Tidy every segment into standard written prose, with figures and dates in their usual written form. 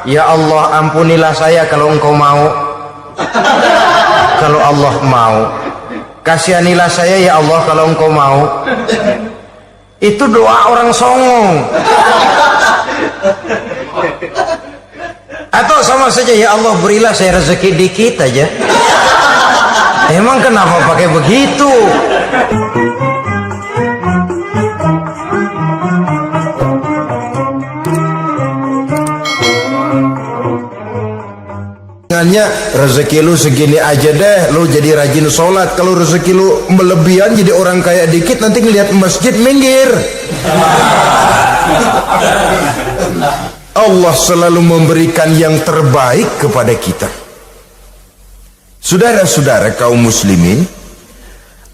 ya Allah ampunilah saya kalau engkau mau. Kalau Allah mau. Kasihanilah saya ya Allah kalau engkau mau. Itu doa orang songong. Atau sama saja, ya Allah berilah saya rezeki dikit aja. Emang kenapa pakai begitu? Rezeki lu segini aja deh, lu jadi rajin sholat. Kalau rezeki lu melebihan jadi orang kaya dikit, nanti ngelihat masjid minggir. Allah selalu memberikan yang terbaik kepada kita. Saudara-saudara kaum muslimin,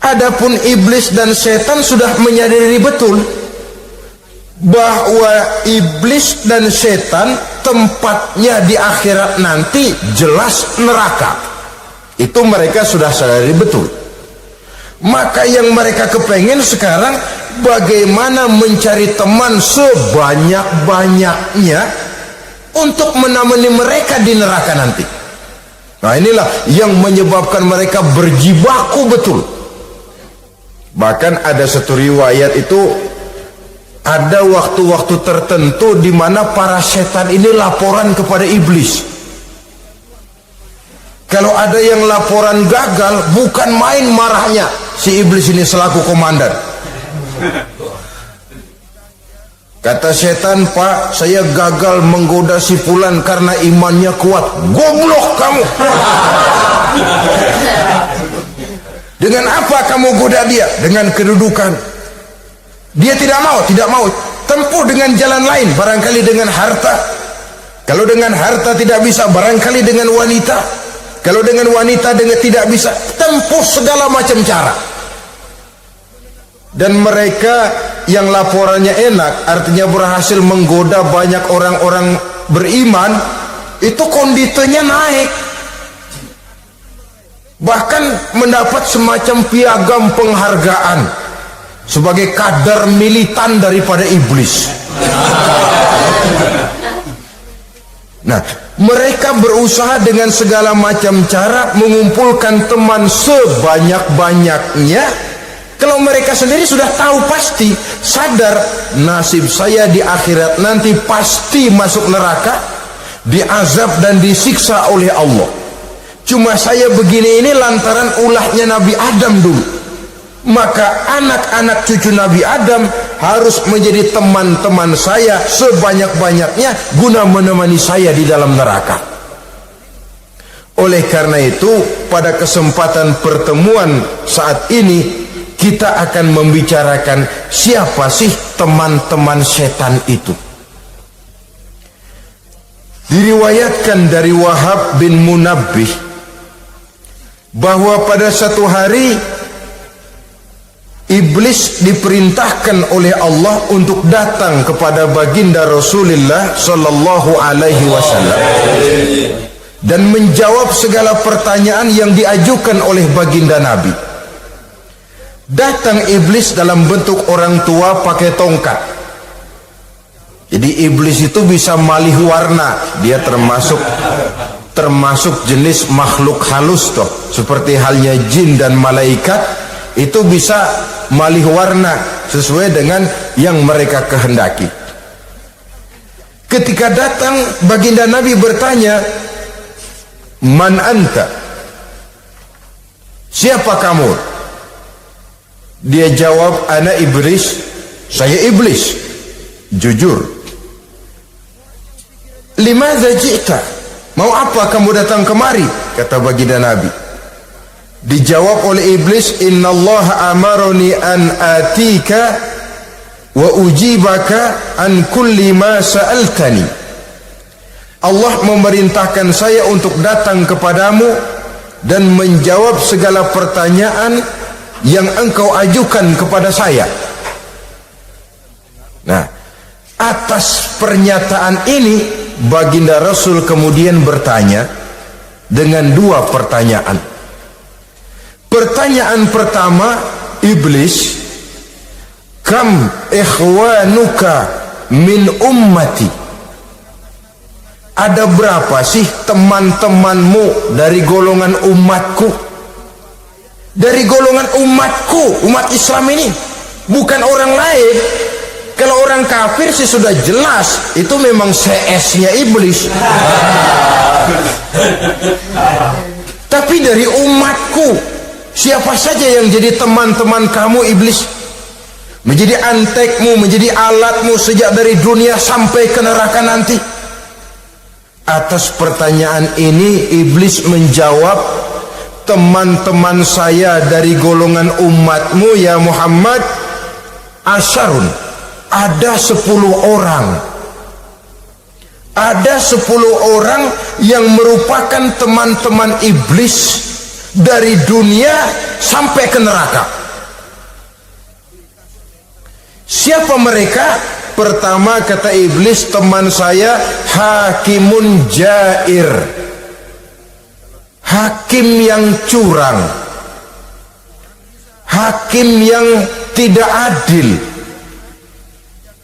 adapun iblis dan setan sudah menyadari betul bahwa iblis dan setan tempatnya di akhirat nanti jelas neraka. Itu mereka sudah sadari betul. Maka yang mereka kepengen sekarang bagaimana mencari teman sebanyak-banyaknya untuk menemani mereka di neraka nanti. Nah inilah yang menyebabkan mereka berjibaku betul. Bahkan ada satu riwayat itu, ada waktu-waktu tertentu di mana para setan ini laporan kepada iblis. Kalau ada yang laporan gagal, bukan main marahnya si iblis ini selaku komandan. Kata setan, Pak, saya gagal menggoda si fulan karena imannya kuat. Goblok kamu. Dengan apa kamu goda dia? Dengan kedudukan. Dia tidak mau, tempuh dengan jalan lain, barangkali dengan harta. Kalau dengan harta tidak bisa, barangkali dengan wanita. Kalau dengan wanita tidak bisa, tempuh segala macam cara. Dan mereka yang laporannya enak, artinya berhasil menggoda banyak orang-orang beriman, itu konditonya naik. Bahkan mendapat semacam piagam penghargaan sebagai kadar militan daripada iblis. Nah, mereka berusaha dengan segala macam cara mengumpulkan teman sebanyak-banyaknya. Kalau mereka sendiri sudah tahu, pasti sadar nasib saya di akhirat nanti pasti masuk neraka, diazab dan disiksa oleh Allah. Cuma saya begini ini lantaran ulahnya Nabi Adam dulu. Maka anak-anak cucu Nabi Adam harus menjadi teman-teman saya sebanyak-banyaknya guna menemani saya di dalam neraka. Oleh karena itu, pada kesempatan pertemuan saat ini kita akan membicarakan siapa sih teman-teman setan itu. Diriwayatkan dari Wahab bin Munabbih bahwa pada satu hari iblis diperintahkan oleh Allah untuk datang kepada baginda Rasulullah sallallahu alaihi wasallam dan menjawab segala pertanyaan yang diajukan oleh baginda Nabi. Datang iblis dalam bentuk orang tua pakai tongkat. Jadi iblis itu bisa malih warna. Dia termasuk jenis makhluk halus toh, seperti halnya jin dan malaikat. Itu bisa malih warna sesuai dengan yang mereka kehendaki. Ketika datang, baginda Nabi bertanya, "Man anta?" Siapa kamu? Dia jawab, "Ana iblis." Saya iblis. Jujur. "Limadza ji'ta?" Mau apa kamu datang kemari? Kata baginda Nabi. Dijawab oleh iblis, "Innallaha amaroni an atika wa ujibaka an kulli ma sa'altani." Allah memerintahkan saya untuk datang kepadamu dan menjawab segala pertanyaan yang engkau ajukan kepada saya. Nah, atas pernyataan ini baginda Rasul kemudian bertanya dengan dua pertanyaan. Pertanyaan pertama, iblis, "Kam ikhwanuka min ummati?" Ada berapa sih teman-temanmu dari golongan umatku? Dari golongan umatku, umat Islam ini, bukan orang lain. Kalau orang kafir sih sudah jelas, itu memang CS-nya iblis. Tapi dari umatku, siapa saja yang jadi teman-teman kamu iblis? Menjadi antekmu, menjadi alatmu sejak dari dunia sampai ke neraka nanti. Atas pertanyaan ini iblis menjawab, teman-teman saya dari golongan umatmu ya Muhammad, asyarun, ada 10 orang. Ada 10 orang yang merupakan teman-teman iblis dari dunia sampai ke neraka. Siapa mereka? Pertama kata iblis, teman saya hakimun jair, hakim yang curang, hakim yang tidak adil.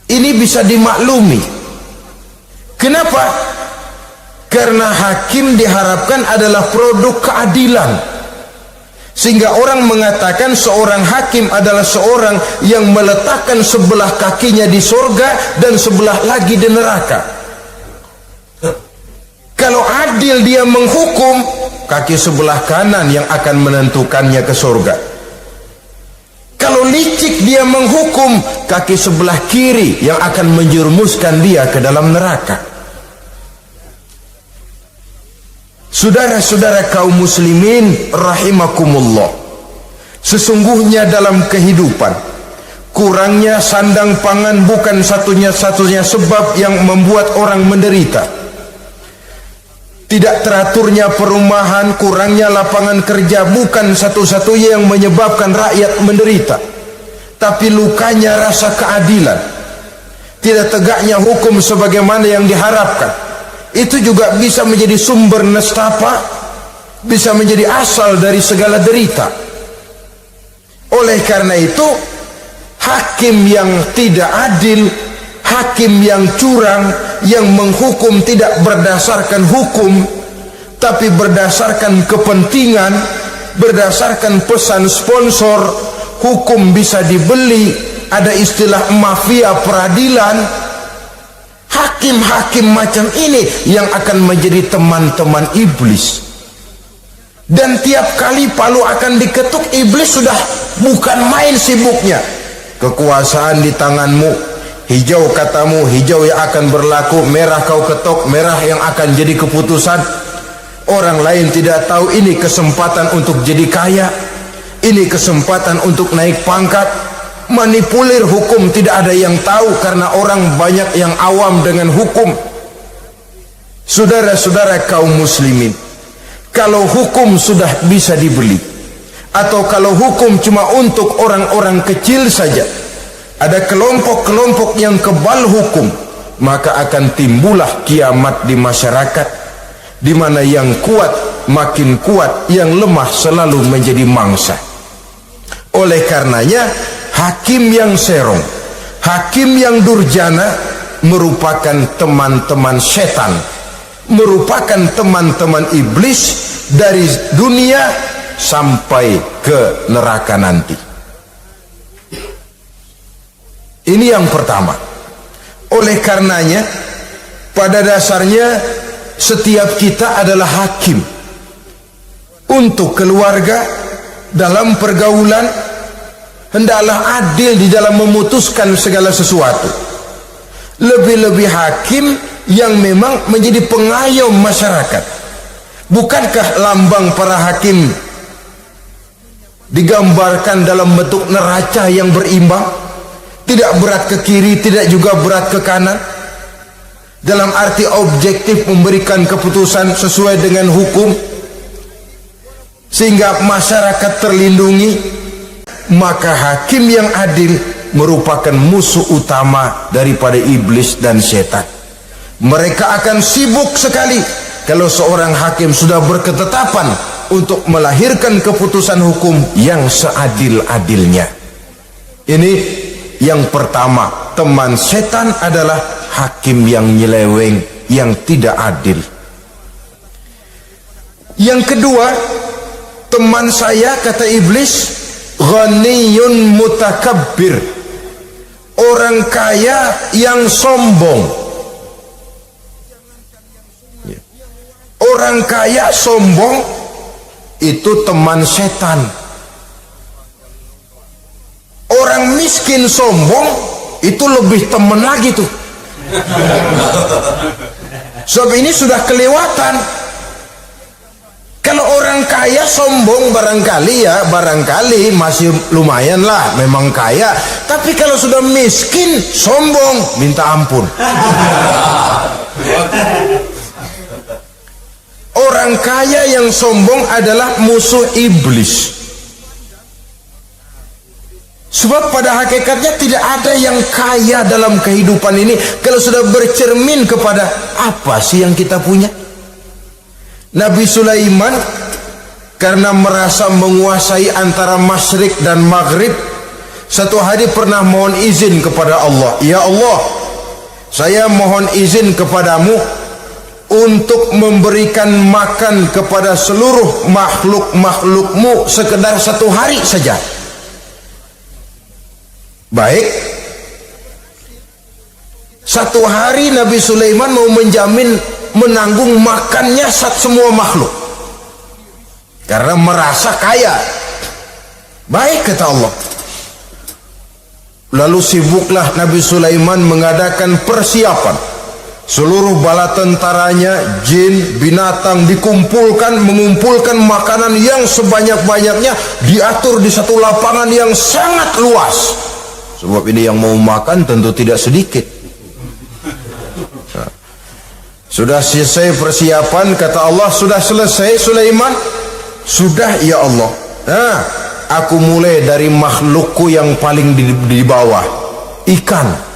Ini bisa dimaklumi. Kenapa? Karena hakim diharapkan adalah produk keadilan. Sehingga orang mengatakan seorang hakim adalah seorang yang meletakkan sebelah kakinya di surga dan sebelah lagi di neraka. Kalau adil dia menghukum, kaki sebelah kanan yang akan menentukannya ke surga. Kalau licik dia menghukum, kaki sebelah kiri yang akan menjerumuskan dia ke dalam neraka. Saudara-saudara kaum muslimin rahimakumullah, sesungguhnya dalam kehidupan kurangnya sandang pangan bukan satunya sebab yang membuat orang menderita. Tidak teraturnya perumahan, kurangnya lapangan kerja bukan satu-satunya yang menyebabkan rakyat menderita. Tapi lukanya rasa keadilan, tidak tegaknya hukum sebagaimana yang diharapkan, itu juga bisa menjadi sumber nestapa, bisa menjadi asal dari segala derita. Oleh karena itu, hakim yang tidak adil, hakim yang curang, yang menghukum tidak berdasarkan hukum, tapi berdasarkan kepentingan, berdasarkan pesan sponsor, hukum bisa dibeli, ada istilah mafia peradilan. Hakim-hakim macam ini yang akan menjadi teman-teman iblis. Dan tiap kali palu akan diketuk, iblis sudah bukan main sibuknya. Kekuasaan di tanganmu, hijau katamu, hijau yang akan berlaku, merah kau ketok, merah yang akan jadi keputusan. Orang lain tidak tahu ini kesempatan untuk jadi kaya, ini kesempatan untuk naik pangkat. Manipulir hukum tidak ada yang tahu karena orang banyak yang awam dengan hukum. Saudara-saudara kaum muslimin, kalau hukum sudah bisa dibeli, atau kalau hukum cuma untuk orang-orang kecil saja, ada kelompok-kelompok yang kebal hukum, maka akan timbullah kiamat di masyarakat, di mana yang kuat makin kuat, yang lemah selalu menjadi mangsa. Oleh karenanya, hakim yang serong, hakim yang durjana merupakan teman-teman setan, merupakan teman-teman iblis dari dunia sampai ke neraka nanti. Ini yang pertama. Oleh karenanya, pada dasarnya setiap kita adalah hakim untuk keluarga. Dalam pergaulan hendaklah adil di dalam memutuskan segala sesuatu. Lebih-lebih hakim yang memang menjadi pengayom masyarakat. Bukankah lambang para hakim digambarkan dalam bentuk neraca yang berimbang, tidak berat ke kiri, tidak juga berat ke kanan, dalam arti objektif memberikan keputusan sesuai dengan hukum, sehingga masyarakat terlindungi. Maka hakim yang adil merupakan musuh utama daripada iblis dan setan. Mereka akan sibuk sekali kalau seorang hakim sudah berketetapan untuk melahirkan keputusan hukum yang seadil-adilnya. Ini yang pertama, teman setan adalah hakim yang nyeleweng, yang tidak adil. Yang kedua, teman saya, kata iblis, ghaniyun mutakabbir, orang kaya yang sombong. Orang kaya sombong itu teman setan. Orang miskin sombong itu lebih teman lagi tuh. Sebab ini sudah kelewatan. Kalau orang kaya sombong barangkali masih lumayan lah, memang kaya. Tapi kalau sudah miskin sombong, minta ampun. Orang kaya yang sombong adalah musuh iblis. Sebab pada hakikatnya tidak ada yang kaya dalam kehidupan ini kalau sudah bercermin kepada apa sih yang kita punya. Nabi Sulaiman karena merasa menguasai antara masyrik dan maghrib, satu hari pernah mohon izin kepada Allah, ya Allah, saya mohon izin kepadamu untuk memberikan makan kepada seluruh makhluk-makhlukmu sekedar satu hari saja. Baik, satu hari Nabi Sulaiman mau menjamin menanggung makannya semua makhluk karena merasa kaya. Baik, kata Allah. Lalu sibuklah Nabi Sulaiman mengadakan persiapan. Seluruh bala tentaranya, jin, binatang dikumpulkan, mengumpulkan makanan yang sebanyak-banyaknya, diatur di satu lapangan yang sangat luas. Sebab ini yang mau makan tentu tidak sedikit. Nah, sudah selesai persiapan, kata Allah, sudah selesai Sulaiman? Sudah, ya Allah. Nah, aku mulai dari makhlukku yang paling di bawah, ikan.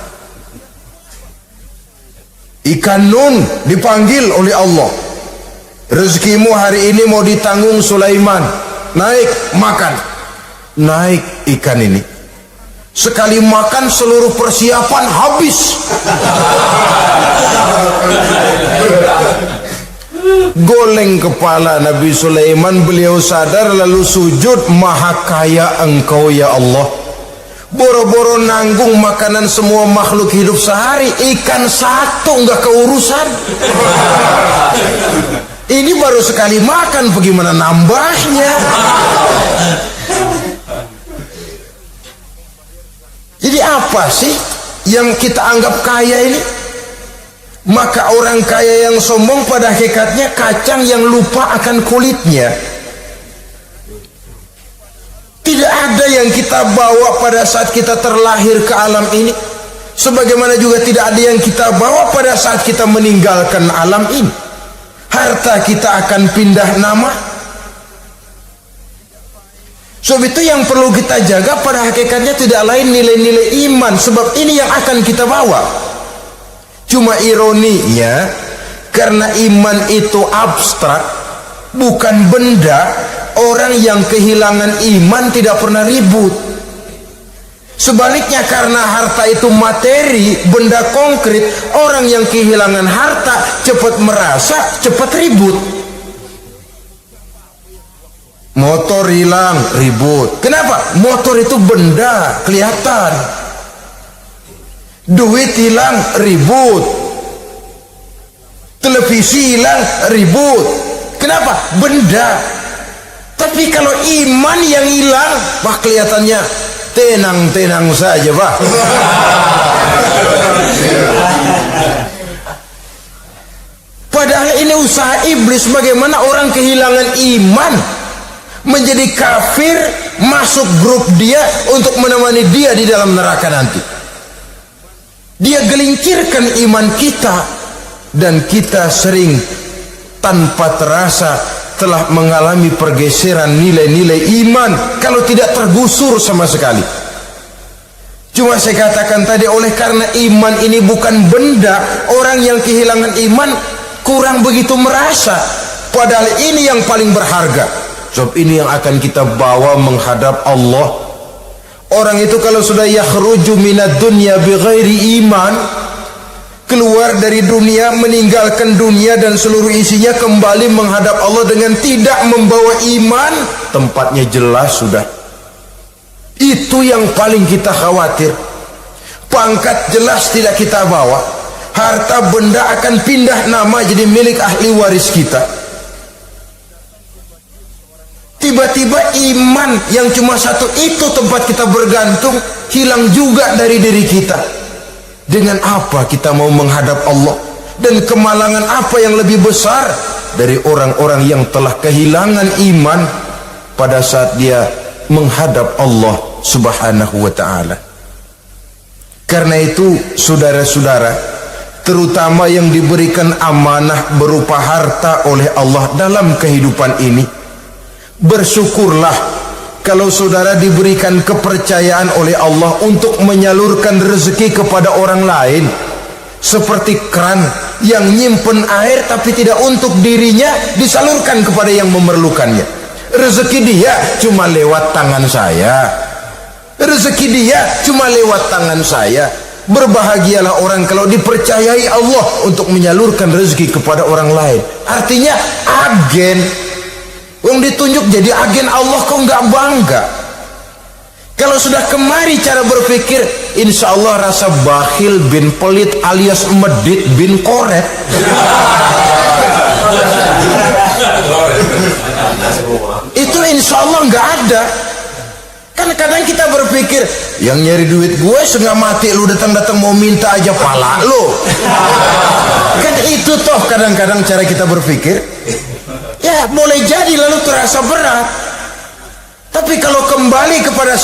Ikan nun dipanggil oleh Allah. Rezekimu hari ini mau ditanggung Sulaiman. Naik, makan. Naik ikan ini. Sekali makan seluruh persiapan habis. Goleng kepala Nabi Sulaiman, beliau sadar lalu sujud, maha kaya engkau ya Allah. Boro-boro nanggung makanan semua makhluk hidup sehari, ikan satu nggak keurusan. Ini baru sekali makan, bagaimana nambahnya? Jadi apa sih yang kita anggap kaya ini? Maka orang kaya yang sombong pada hakikatnya kacang yang lupa akan kulitnya. Tidak ada yang kita bawa pada saat kita terlahir ke alam ini, sebagaimana juga tidak ada yang kita bawa pada saat kita meninggalkan alam ini. Harta kita akan pindah nama. Sebab itu yang perlu kita jaga pada hakikatnya tidak lain nilai-nilai iman, sebab ini yang akan kita bawa. Cuma ironinya, karena iman itu abstrak, bukan benda, orang yang kehilangan iman tidak pernah ribut. Sebaliknya, karena harta itu materi, benda konkret, orang yang kehilangan harta cepat merasa, cepat ribut. Motor hilang, ribut. Kenapa? Motor itu benda, kelihatan. Duit hilang, ribut. Televisi hilang, ribut. Kenapa? Benda. Tapi kalau iman yang hilang, wah kelihatannya tenang-tenang saja, Pak. Padahal ini usaha iblis, bagaimana orang kehilangan iman, menjadi kafir, masuk grup dia untuk menemani dia di dalam neraka nanti. Dia gelincirkan iman kita, dan kita sering tanpa terasa telah mengalami pergeseran nilai-nilai iman, kalau tidak tergusur sama sekali. Cuma saya katakan tadi, oleh karena iman ini bukan benda, orang yang kehilangan iman kurang begitu merasa, padahal ini yang paling berharga. Sebab ini yang akan kita bawa menghadap Allah. Orang itu kalau sudah yakhruju minad dunya bighairi iman, keluar dari dunia, meninggalkan dunia dan seluruh isinya, kembali menghadap Allah dengan tidak membawa iman, tempatnya jelas sudah. Itu yang paling kita khawatir. Pangkat jelas tidak kita bawa, harta benda akan pindah nama jadi milik ahli waris kita. Tiba-tiba iman yang cuma satu itu tempat kita bergantung hilang juga dari diri kita. Dengan apa kita mau menghadap Allah? Dan kemalangan apa yang lebih besar dari orang-orang yang telah kehilangan iman pada saat dia menghadap Allah Subhanahu wa ta'ala. Karena itu saudara-saudara, terutama yang diberikan amanah berupa harta oleh Allah dalam kehidupan ini, bersyukurlah kalau saudara diberikan kepercayaan oleh Allah untuk menyalurkan rezeki kepada orang lain, seperti keran yang nyimpen air tapi tidak untuk dirinya, disalurkan kepada yang memerlukannya. Rezeki dia cuma lewat tangan saya, rezeki dia cuma lewat tangan saya. Berbahagialah orang kalau dipercayai Allah untuk menyalurkan rezeki kepada orang lain. Artinya agen yang ditunjuk jadi agen Allah, kok nggak bangga? Kalau sudah kemari cara berpikir, insya Allah rasa bakhil bin pelit alias medit bin koret. Itu insya Allah nggak ada. Kan kadang kita berpikir, yang nyari duit gue setengah mati, lu datang-datang mau minta aja pala lu. Kan itu toh kadang-kadang cara kita berpikir. Ya boleh jadi lalu terasa berat. Tapi kalau kembali kepada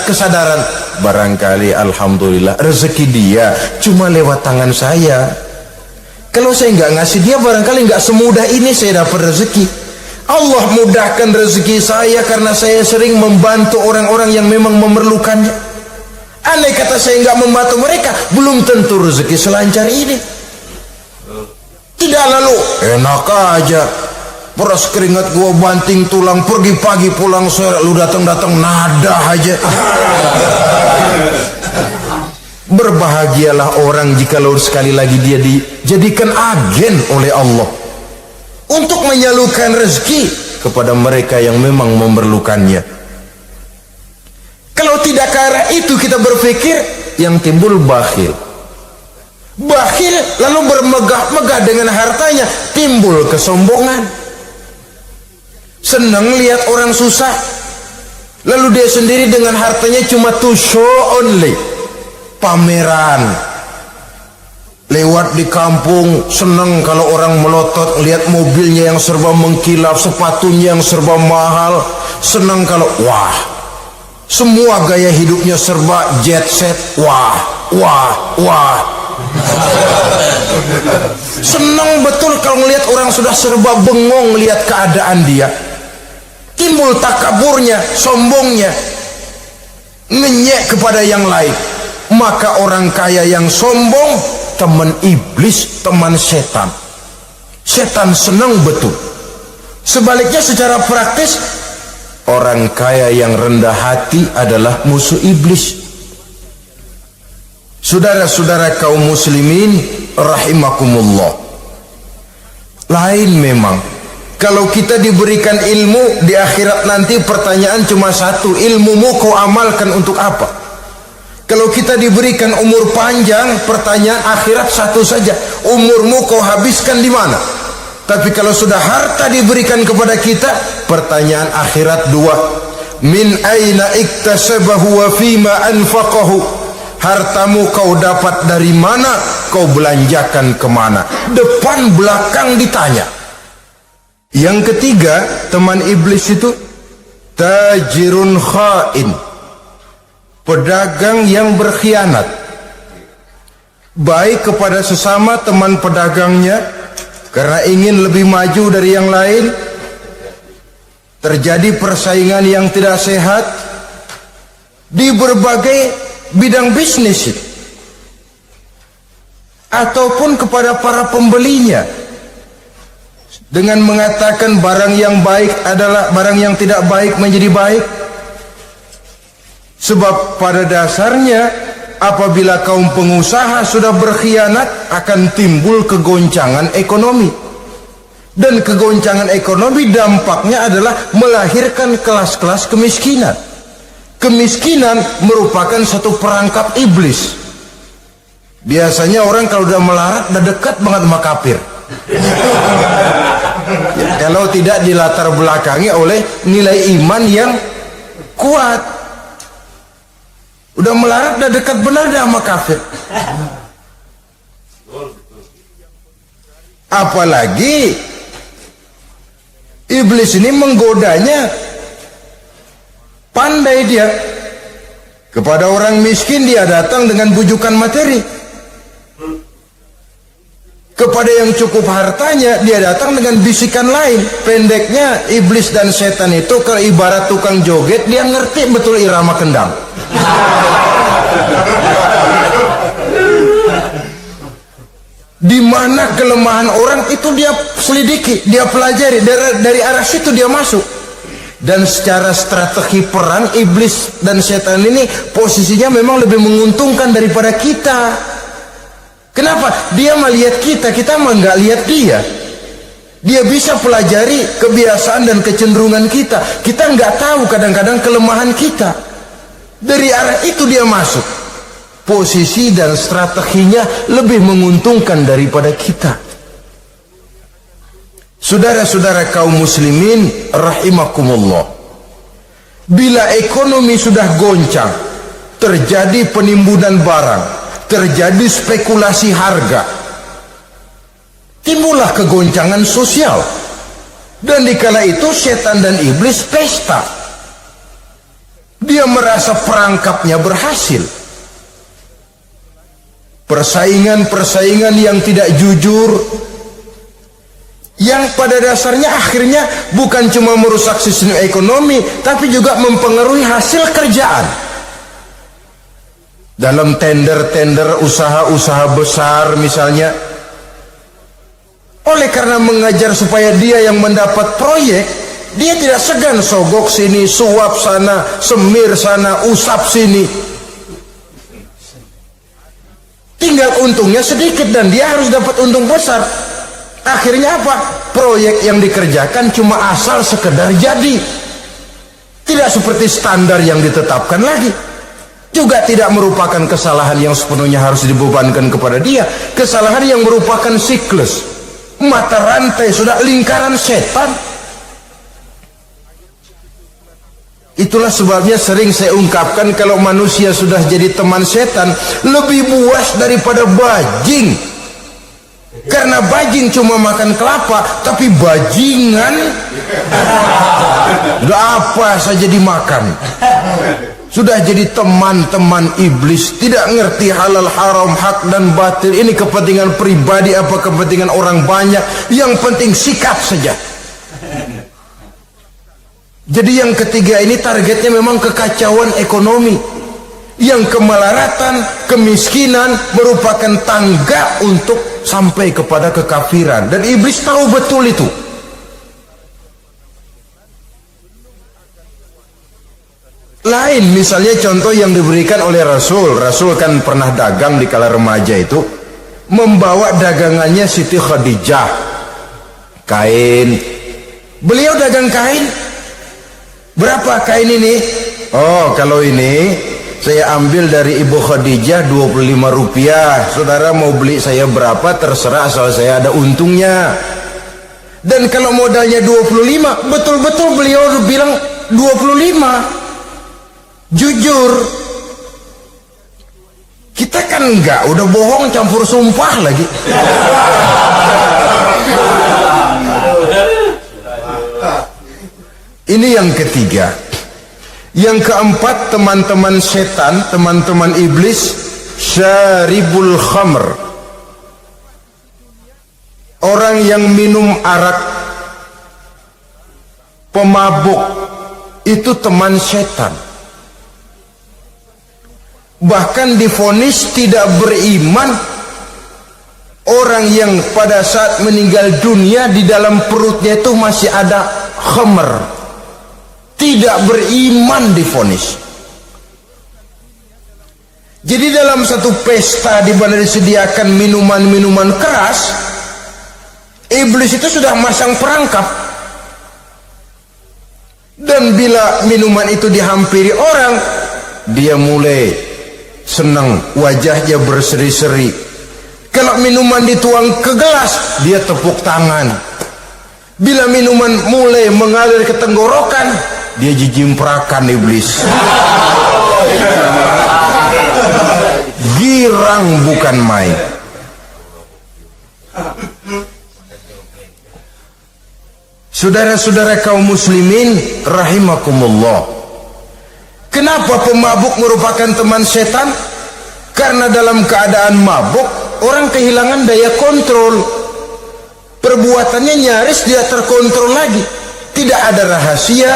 kesadaran, barangkali alhamdulillah rezeki dia cuma lewat tangan saya. Kalau saya nggak ngasih dia, barangkali nggak semudah ini saya dapat rezeki. Allah mudahkan rezeki saya karena saya sering membantu orang-orang yang memang memerlukannya. Andai kata saya nggak membantu mereka, belum tentu rezeki selancar ini. Tidak lalu enak aja, peras keringat gua banting tulang, pergi pagi pulang sore, lu datang-datang nada aja. Berbahagialah orang jikalau sekali lagi dia dijadikan agen oleh Allah untuk menyalurkan rezeki kepada mereka yang memang memerlukannya. Kalau tidak ke arah itu kita berpikir, yang timbul bakhil. Bakhil lalu bermegah-megah dengan hartanya, timbul kesombongan. Senang lihat orang susah, lalu dia sendiri dengan hartanya cuma to show only, pameran. Lewat di kampung senang kalau orang melotot lihat mobilnya yang serba mengkilap, sepatunya yang serba mahal. Senang kalau wah, semua gaya hidupnya serba jet set. Wah, wah, wah. Senang betul kalau melihat orang sudah serba bengong lihat keadaan dia. Timbul takaburnya, sombongnya, ngenyek kepada yang lain. Maka orang kaya yang sombong teman iblis, teman setan. Setan senang betul. Sebaliknya secara praktis, orang kaya yang rendah hati adalah musuh iblis. Saudara-saudara kaum muslimin rahimakumullah, lain memang kalau kita diberikan ilmu di akhirat nanti, pertanyaan cuma satu, ilmumu kau amalkan untuk apa? Kalau kita diberikan umur panjang, pertanyaan akhirat satu saja, umurmu kau habiskan di mana? Tapi kalau sudah harta diberikan kepada kita, pertanyaan akhirat dua, min aina iktasabahu wa fima anfaqahu. Hartamu kau dapat dari mana, kau belanjakan kemana? Depan belakang ditanya. Yang ketiga, teman iblis itu tajirun khain, pedagang yang berkhianat, baik kepada sesama teman pedagangnya karena ingin lebih maju dari yang lain. Terjadi persaingan yang tidak sehat di berbagai bidang bisnis, ataupun kepada para pembelinya dengan mengatakan barang yang baik adalah barang yang tidak baik menjadi baik. Sebab pada dasarnya apabila kaum pengusaha sudah berkhianat, akan timbul kegoncangan ekonomi. Dan kegoncangan ekonomi dampaknya adalah melahirkan kelas-kelas kemiskinan. Kemiskinan merupakan satu perangkap iblis. Biasanya orang kalau udah melarat udah dekat banget sama kafir. Kalau tidak dilatar belakangi oleh nilai iman yang kuat, udah melarat udah dekat benar dah sama kafir. Apalagi iblis ini menggodanya, pandai dia. Kepada orang miskin dia datang dengan bujukan materi. Kepada yang cukup hartanya dia datang dengan bisikan lain. Pendeknya, iblis dan setan itu kalau ibarat tukang joget, dia ngerti betul irama kendang. Di mana kelemahan orang itu dia selidiki, dia pelajari, dari arah situ dia masuk. Dan secara strategi perang, iblis dan setan ini posisinya memang lebih menguntungkan daripada kita. Kenapa? Dia melihat kita, kita mah nggak lihat dia. Dia bisa pelajari kebiasaan dan kecenderungan kita. Kita nggak tahu kadang-kadang kelemahan kita. Dari arah itu dia masuk. Posisi dan strateginya lebih menguntungkan daripada kita. Saudara-saudara kaum muslimin rahimakumullah, bila ekonomi sudah goncang, terjadi penimbunan barang, terjadi spekulasi harga, timbullah kegoncangan sosial. Dan dikala itu setan dan iblis pesta. Dia merasa perangkapnya berhasil. Persaingan-persaingan yang tidak jujur, yang pada dasarnya akhirnya bukan cuma merusak sistem ekonomi, tapi juga mempengaruhi hasil kerjaan. Dalam tender-tender usaha-usaha besar misalnya, oleh karena mengajar supaya dia yang mendapat proyek, dia tidak segan sogok sini, suap sana, semir sana, usap sini. Tinggal untungnya sedikit dan dia harus dapat untung besar. Akhirnya apa? Proyek yang dikerjakan cuma asal sekedar jadi. Tidak seperti standar yang ditetapkan lagi. Juga tidak merupakan kesalahan yang sepenuhnya harus dibebankan kepada dia. Kesalahan yang merupakan siklus, mata rantai, sudah lingkaran setan. Itulah sebabnya sering saya ungkapkan, kalau manusia sudah jadi teman setan, lebih buas daripada bajing. Karena bajing cuma makan kelapa, tapi bajingan udah apa saja dimakan. Sudah jadi teman-teman iblis, tidak ngerti halal haram, hak dan batil. Ini kepentingan pribadi apa kepentingan orang banyak, yang penting sikat saja. Jadi yang ketiga ini targetnya memang kekacauan ekonomi, yang kemelaratan, kemiskinan merupakan tangga untuk sampai kepada kekafiran. Dan iblis tahu betul itu. Lain misalnya contoh yang diberikan oleh Rasul. Rasul kan pernah dagang di kala remaja itu, membawa dagangannya Siti Khadijah, kain. Beliau dagang kain. Berapa kain ini? Oh, kalau ini saya ambil dari Ibu Khadijah 25 rupiah. Saudara mau beli saya berapa terserah, asal saya ada untungnya. Dan kalau modalnya 25, betul-betul beliau bilang 25. Jujur. Kita kan enggak, udah bohong campur sumpah lagi. Ini yang ketiga. Yang keempat, teman-teman setan, teman-teman iblis, syaribul khamr. Orang yang minum arak, pemabuk, itu teman setan. Bahkan divonis tidak beriman orang yang pada saat meninggal dunia di dalam perutnya itu masih ada khamr. Tidak beriman divonis. Jadi dalam satu pesta di mana disediakan minuman-minuman keras, iblis itu sudah masang perangkap. Dan bila minuman itu dihampiri orang, dia mulai senang, wajahnya berseri-seri. Kalau minuman dituang ke gelas, dia tepuk tangan. Bila minuman mulai mengalir ke tenggorokan, dia jijimprakan iblis. Girang bukan main. Saudara-saudara kaum muslimin rahimakumullah, kenapa pemabuk merupakan teman setan? Karena dalam keadaan mabuk orang kehilangan daya kontrol. Perbuatannya nyaris dia terkontrol lagi. Tidak ada rahasia,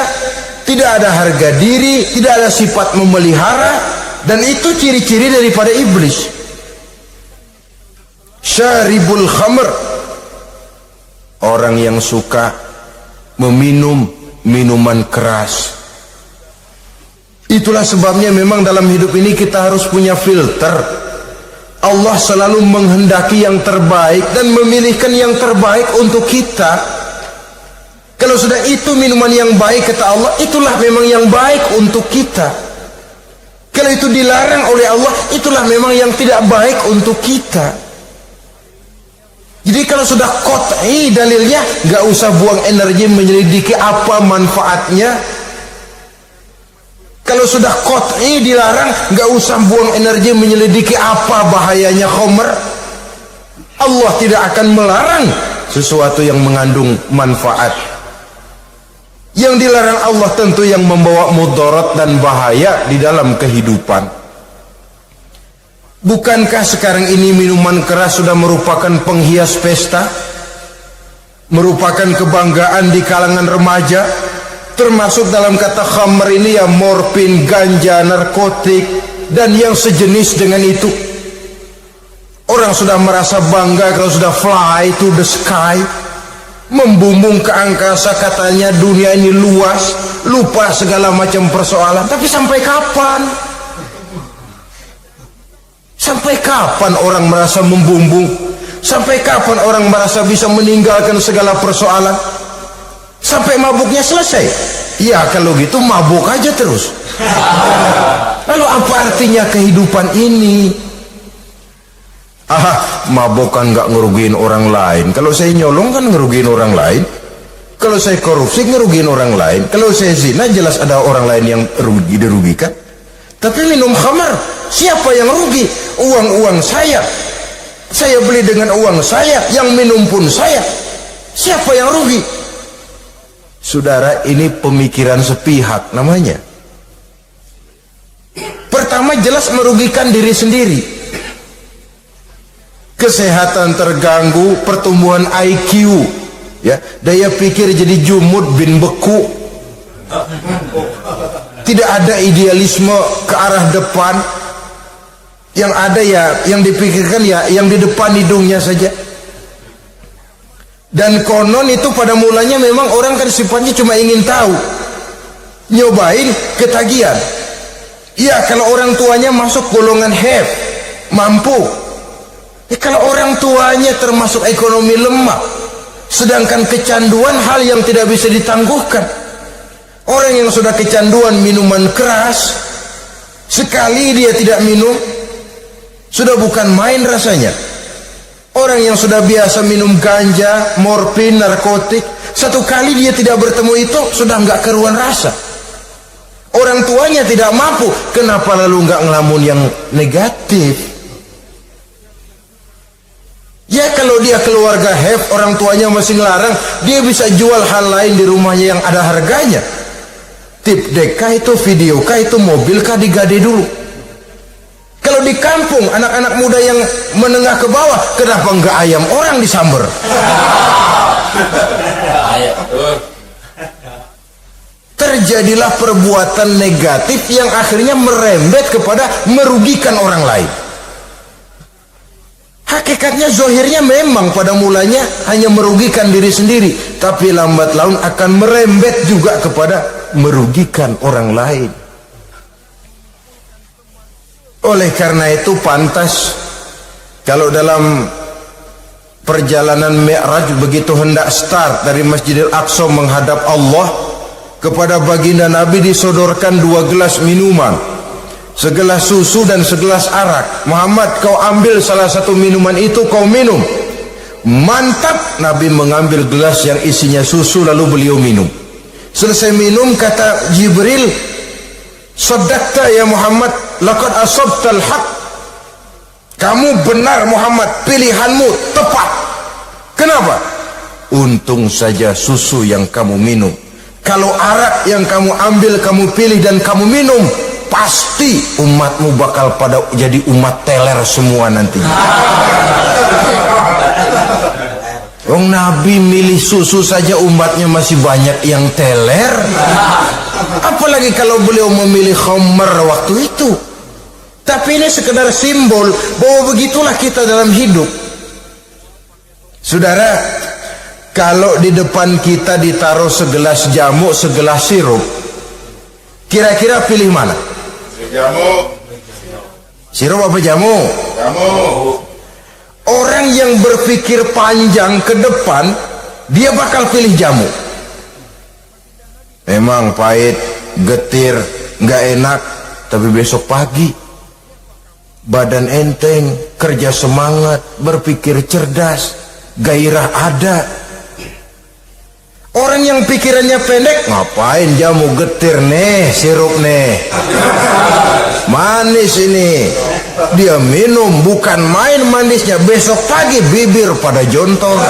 tidak ada harga diri, tidak ada sifat memelihara, dan itu ciri-ciri daripada iblis. Syaribul khamr, orang yang suka meminum minuman keras. Itulah sebabnya memang dalam hidup ini kita harus punya filter. Allah selalu menghendaki yang terbaik dan memilihkan yang terbaik untuk kita. Kalau sudah itu minuman yang baik, kata Allah, itulah memang yang baik untuk kita. Kalau itu dilarang oleh Allah, itulah memang yang tidak baik untuk kita. Jadi kalau sudah qat'i dalilnya, nggak usah buang energi menyelidiki apa manfaatnya. Kalau sudah qat'i dilarang, nggak usah buang energi menyelidiki apa bahayanya khamr. Allah tidak akan melarang sesuatu yang mengandung manfaat. Yang dilarang Allah tentu yang membawa mudarat dan bahaya di dalam kehidupan. Bukankah sekarang ini minuman keras sudah merupakan penghias pesta, merupakan kebanggaan di kalangan remaja? Termasuk dalam kata khamr ini ya morfin, ganja, narkotik, dan yang sejenis dengan itu. Orang sudah merasa bangga kalau sudah fly to the sky, membumbung ke angkasa, katanya dunia ini luas, lupa segala macam persoalan. Tapi sampai kapan? Sampai kapan orang merasa membumbung? Sampai kapan orang merasa bisa meninggalkan segala persoalan? Sampai mabuknya selesai? Ya kalau gitu mabuk aja terus. Lalu apa artinya kehidupan ini? Mabuk kan gak ngerugiin orang lain. Kalau saya nyolong kan ngerugiin orang lain. Kalau saya korupsi ngerugiin orang lain. Kalau saya zina jelas ada orang lain yang dirugikan. Tapi minum khamar, siapa yang rugi? Uang-uang saya beli dengan uang saya, yang minum pun saya. Siapa yang rugi? Saudara, ini pemikiran sepihak namanya. Pertama jelas merugikan diri sendiri. Kesehatan terganggu, pertumbuhan IQ, ya, daya pikir jadi jumud bin beku. Tidak ada idealisme ke arah depan. Yang ada ya, yang dipikirkan ya yang di depan hidungnya saja. Dan konon itu pada mulanya memang orang kan sifatnya cuma ingin tahu, nyobain, ketagihan. Ya kalau orang tuanya masuk golongan have, mampu. Ya kalau orang tuanya termasuk ekonomi lemah, sedangkan kecanduan hal yang tidak bisa ditangguhkan. Orang yang sudah kecanduan minuman keras, sekali dia tidak minum, sudah bukan main rasanya. Orang yang sudah biasa minum ganja, morfin, narkotik, satu kali dia tidak bertemu itu sudah nggak keruan rasa. Orang tuanya tidak mampu, kenapa lalu nggak ngelamun yang negatif? Ya kalau dia keluarga have, orang tuanya masih ngelarang, dia bisa jual hal lain di rumahnya yang ada harganya. Tip dek kah itu, video kah itu, mobil kah digade dulu. Kalau di kampung anak-anak muda yang menengah ke bawah, kenapa enggak ayam orang disamber? Terjadilah perbuatan negatif yang akhirnya merembet kepada merugikan orang lain. Hakikatnya zahirnya memang pada mulanya hanya merugikan diri sendiri, tapi lambat laun akan merembet juga kepada merugikan orang lain. Oleh karena itu pantas kalau dalam perjalanan Mi'raj begitu hendak start dari Masjidil Aqsa menghadap Allah, kepada baginda Nabi disodorkan 2 gelas minuman, segelas susu dan segelas arak. Muhammad, kau ambil salah satu minuman itu, kau minum. Mantap. Nabi mengambil gelas yang isinya susu lalu beliau minum. Selesai minum kata Jibril, "Shaddaqta ya Muhammad, laqad asabtal haq." Kamu benar Muhammad, pilihanmu tepat. Kenapa? Untung saja susu yang kamu minum. Kalau arak yang kamu ambil, kamu pilih dan kamu minum, pasti umatmu bakal pada jadi umat teler semua nanti. Wong Nabi milih susu saja umatnya masih banyak yang teler, apalagi kalau beliau memilih khamr waktu itu. Tapi ini sekedar simbol bahwa begitulah kita dalam hidup. Saudara, kalau di depan kita ditaruh segelas jamu, segelas sirup, kira-kira pilih mana? Jamu. Sirup apa jamu? Jamu. Orang yang berpikir panjang ke depan, dia bakal pilih jamu. Memang pahit, getir, nggak enak, tapi besok pagi badan enteng, kerja semangat, berpikir cerdas, gairah ada. Orang yang pikirannya pendek, ngapain jamu getir nih, sirup nih, manis ini, dia minum, bukan main manisnya, besok pagi bibir pada jontor.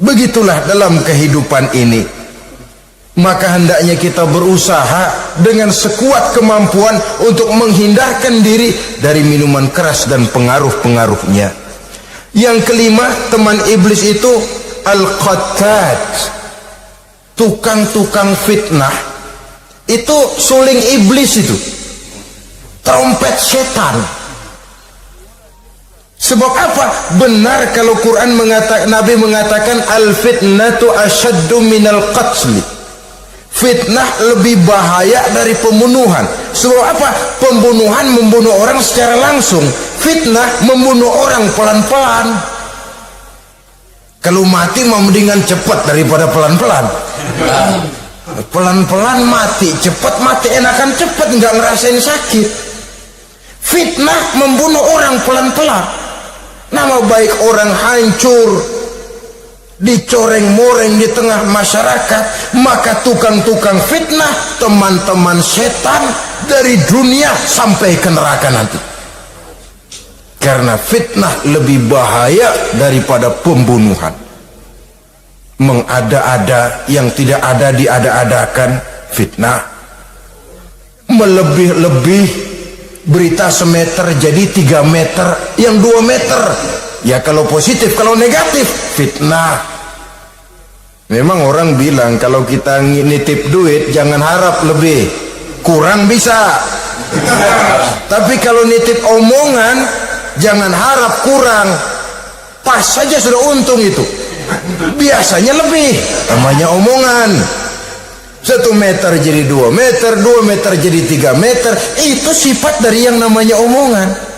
Begitulah dalam kehidupan ini. Maka hendaknya kita berusaha dengan sekuat kemampuan untuk menghindarkan diri dari minuman keras dan pengaruh-pengaruhnya. Yang kelima, teman iblis itu al-qattat, tukang-tukang fitnah. Itu suling iblis itu, trompet setan. Sebab apa? Benar kalau Quran mengatakan, Nabi mengatakan al-fitnatu asyaddu minal qatl. Fitnah lebih bahaya dari pembunuhan. Sebab apa? Pembunuhan membunuh orang secara langsung, fitnah membunuh orang pelan-pelan. Kalau mati mau mendingan cepat daripada pelan-pelan. Pelan-pelan mati, cepat mati enakan cepat, nggak ngerasain sakit. Fitnah membunuh orang pelan-pelan. Nama baik orang hancur, dicoreng-moreng di tengah masyarakat. Maka tukang-tukang fitnah, teman-teman setan dari dunia sampai ke neraka nanti. Karena fitnah lebih bahaya daripada pembunuhan. Mengada-ada yang tidak ada diada-adakan, fitnah. Melebih-lebih, berita semeter jadi 3 meter, yang 2 meter. Ya kalau positif, kalau negatif, fitnah. Memang orang bilang kalau kita nitip duit jangan harap lebih, kurang bisa. Tapi kalau nitip omongan jangan harap kurang, pas saja sudah untung itu. Biasanya lebih, namanya omongan. 1 meter jadi 2 meter, 2 meter jadi 3 meter. Itu sifat dari yang namanya omongan.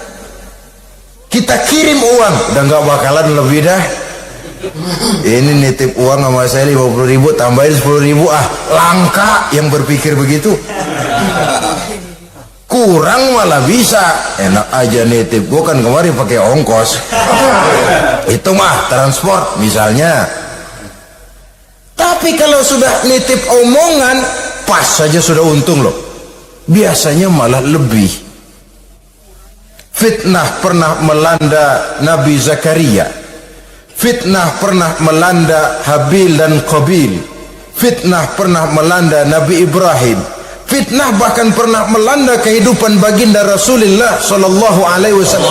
Kita kirim uang, udah nggak bakalan lebih dah. Ini nitip uang sama saya 50.000, tambahin 10.000, langka yang berpikir begitu. Kurang malah bisa, enak aja nitip. Gue kan kemarin pakai ongkos, itu mah transport misalnya. Tapi kalau sudah nitip omongan, pas saja sudah untung loh. Biasanya malah lebih. Fitnah pernah melanda Nabi Zakaria. Fitnah pernah melanda Habil dan Qabil. Fitnah pernah melanda Nabi Ibrahim. Fitnah bahkan pernah melanda kehidupan baginda Rasulullah sallallahu alaihi wasallam.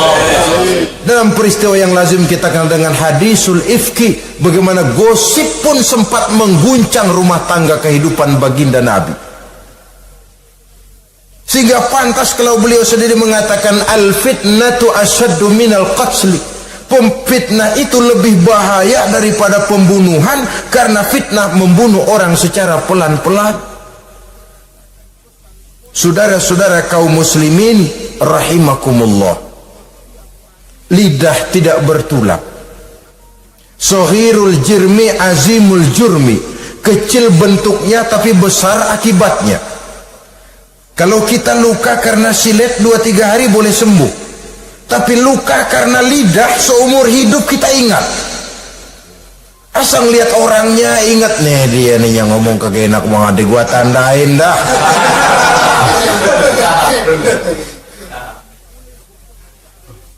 Dalam peristiwa yang lazim kita kenal dengan hadisul ifki, bagaimana gosip pun sempat mengguncang rumah tangga kehidupan baginda Nabi. Sehingga pantas kalau beliau sendiri mengatakan al-fitnatu asyaddu minal qatli. Fitnah itu lebih bahaya daripada pembunuhan, karena fitnah membunuh orang secara pelan-pelan. Saudara-saudara kaum muslimin rahimakumullah, lidah tidak bertulang. Sohirul jirmi azimul jurmi, kecil bentuknya tapi besar akibatnya. Kalau kita luka karena silet 2-3 hari boleh sembuh, tapi luka karena lidah seumur hidup kita ingat. Asal lihat orangnya ingat, nih dia nih yang ngomong kagak enak banget, gua tandain dah.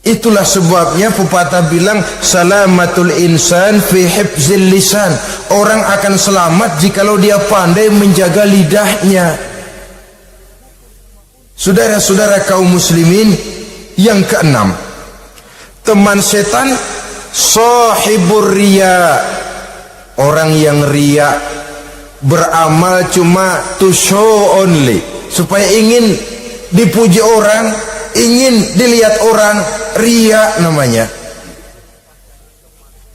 Itulah sebabnya pepatah bilang salamatul insan fi hifzil lisan. Orang akan selamat jikalau dia pandai menjaga lidahnya. Saudara-saudara kaum muslimin, yang keenam, teman setan sahibur riya, orang yang riya, beramal cuma to show only, supaya ingin dipuji orang, ingin dilihat orang, riya namanya.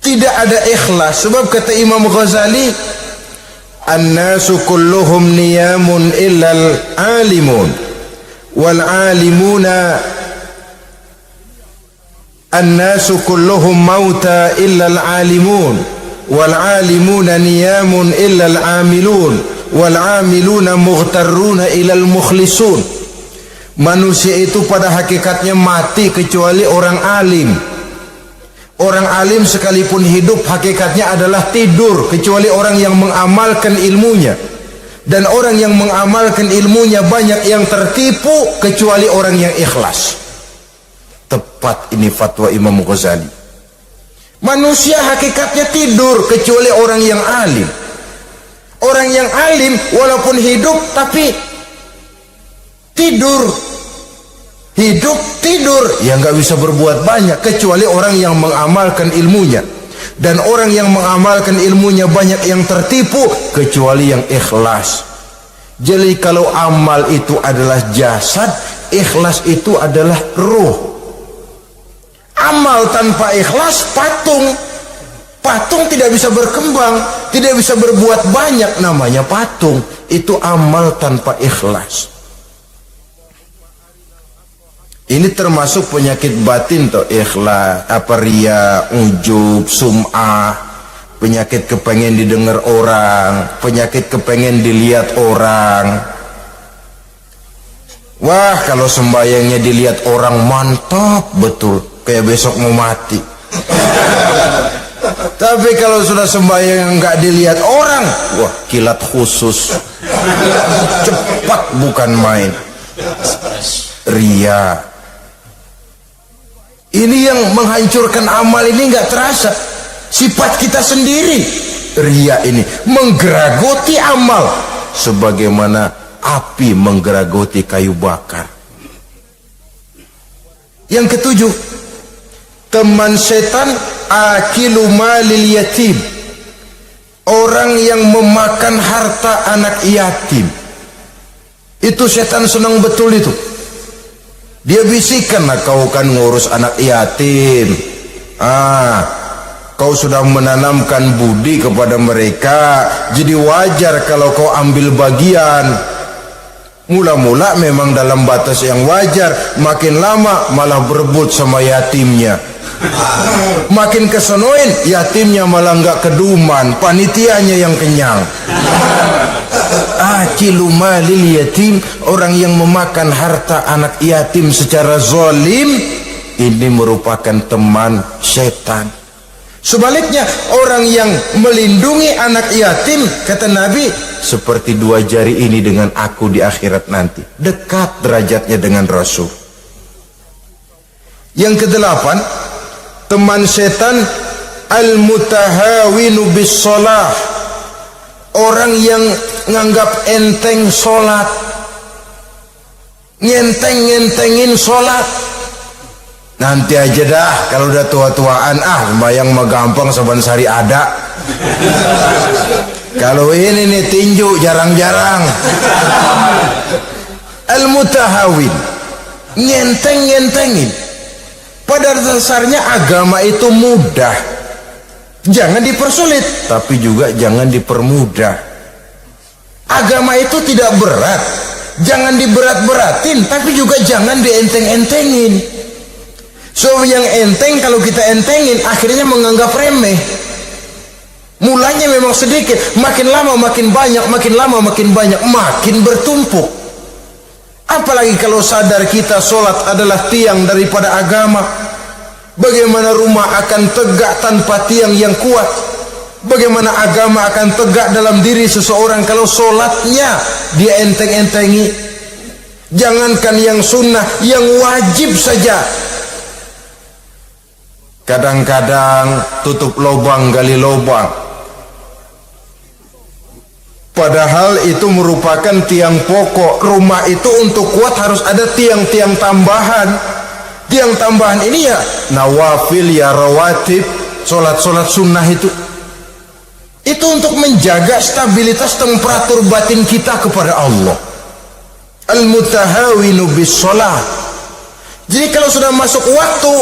Tidak ada ikhlas. Sebab kata Imam Ghazali, an-nasu kulluhum niyamun illal alimun wal alimuna, an-nasu kulluhum mauta illal alimun wal alimuna niyamun illal amilun wal amiluna mughtarruna illal mukhlisun. Manusia itu pada hakikatnya mati kecuali orang alim. Orang alim sekalipun hidup hakikatnya adalah tidur, kecuali orang yang mengamalkan ilmunya. Dan orang yang mengamalkan ilmunya banyak yang tertipu kecuali orang yang ikhlas. Tepat ini fatwa Imam Ghazali. Manusia hakikatnya tidur kecuali orang yang alim. Orang yang alim walaupun hidup tapi tidur, hidup tidur, ya nggak bisa berbuat banyak kecuali orang yang mengamalkan ilmunya. Dan orang yang mengamalkan ilmunya banyak yang tertipu kecuali yang ikhlas. Jadi kalau amal itu adalah jasad, ikhlas itu adalah ruh. Amal tanpa ikhlas patung. Patung tidak bisa berkembang, tidak bisa berbuat banyak, namanya patung. Itu amal tanpa ikhlas. Ini termasuk penyakit batin toh, ikhlas, riya, ujub, sum'ah, penyakit kepengen didengar orang, penyakit kepengen dilihat orang. Wah, kalau sembayangnya dilihat orang mantap betul, kayak besok mau mati. Tapi kalau sudah sembahyang nggak dilihat orang, wah kilat khusus, cepat bukan main. Riya. Ini yang menghancurkan amal ini nggak terasa. Sifat kita sendiri. Riya ini menggeragoti amal sebagaimana api menggeragoti kayu bakar. Yang ketujuh, teman setan akilu malil yatim, orang yang memakan harta anak yatim. Itu setan senang betul itu. Dia bisikkan, nah, kau kan ngurus anak yatim, kau sudah menanamkan budi kepada mereka, jadi wajar kalau kau ambil bagian. Mula-mula memang dalam batas yang wajar, makin lama malah berebut sama yatimnya. Makin kesonoin, yatimnya malah nggak keduman, panitianya yang kenyang. Akilu malil yatim, orang yang memakan harta anak yatim secara zalim, ini merupakan teman setan. Sebaliknya, orang yang melindungi anak yatim, kata Nabi, seperti 2 jari ini dengan aku di akhirat nanti, dekat derajatnya dengan Rasul. Yang kedelapan, teman setan al-mutahawinu bis shalah, orang yang nganggap enteng sholat, ngenteng-ngentengin sholat. Nanti aja dah, kalau udah tua-tuaan, sembayang mah gampang, saban sari ada. Kalau ini nih tinju jarang-jarang. Al-mutahawin, ngenteng-ngentengin. Pada dasarnya agama itu mudah, jangan dipersulit, tapi juga jangan dipermudah. Agama itu tidak berat, Jangan diberat-beratin, tapi juga jangan dienteng-entengin. So yang enteng kalau kita entengin akhirnya menganggap remeh. Mulanya memang sedikit, makin lama makin banyak, makin lama makin banyak, makin bertumpuk. Apalagi kalau sadar kita sholat adalah tiang daripada agama. Bagaimana rumah akan tegak tanpa tiang yang kuat? Bagaimana agama akan tegak dalam diri seseorang kalau sholatnya dia enteng-entengi? Jangankan yang sunnah, yang wajib saja kadang-kadang tutup lubang gali lubang, padahal itu merupakan tiang pokok. Rumah itu untuk kuat harus ada tiang-tiang tambahan. Tiang tambahan ini ya nawafil, ya rawatib, sholat-sholat sunnah itu untuk menjaga stabilitas temperatur batin kita kepada Allah. Al-mutahawinu bis sholat. Jadi kalau sudah masuk waktu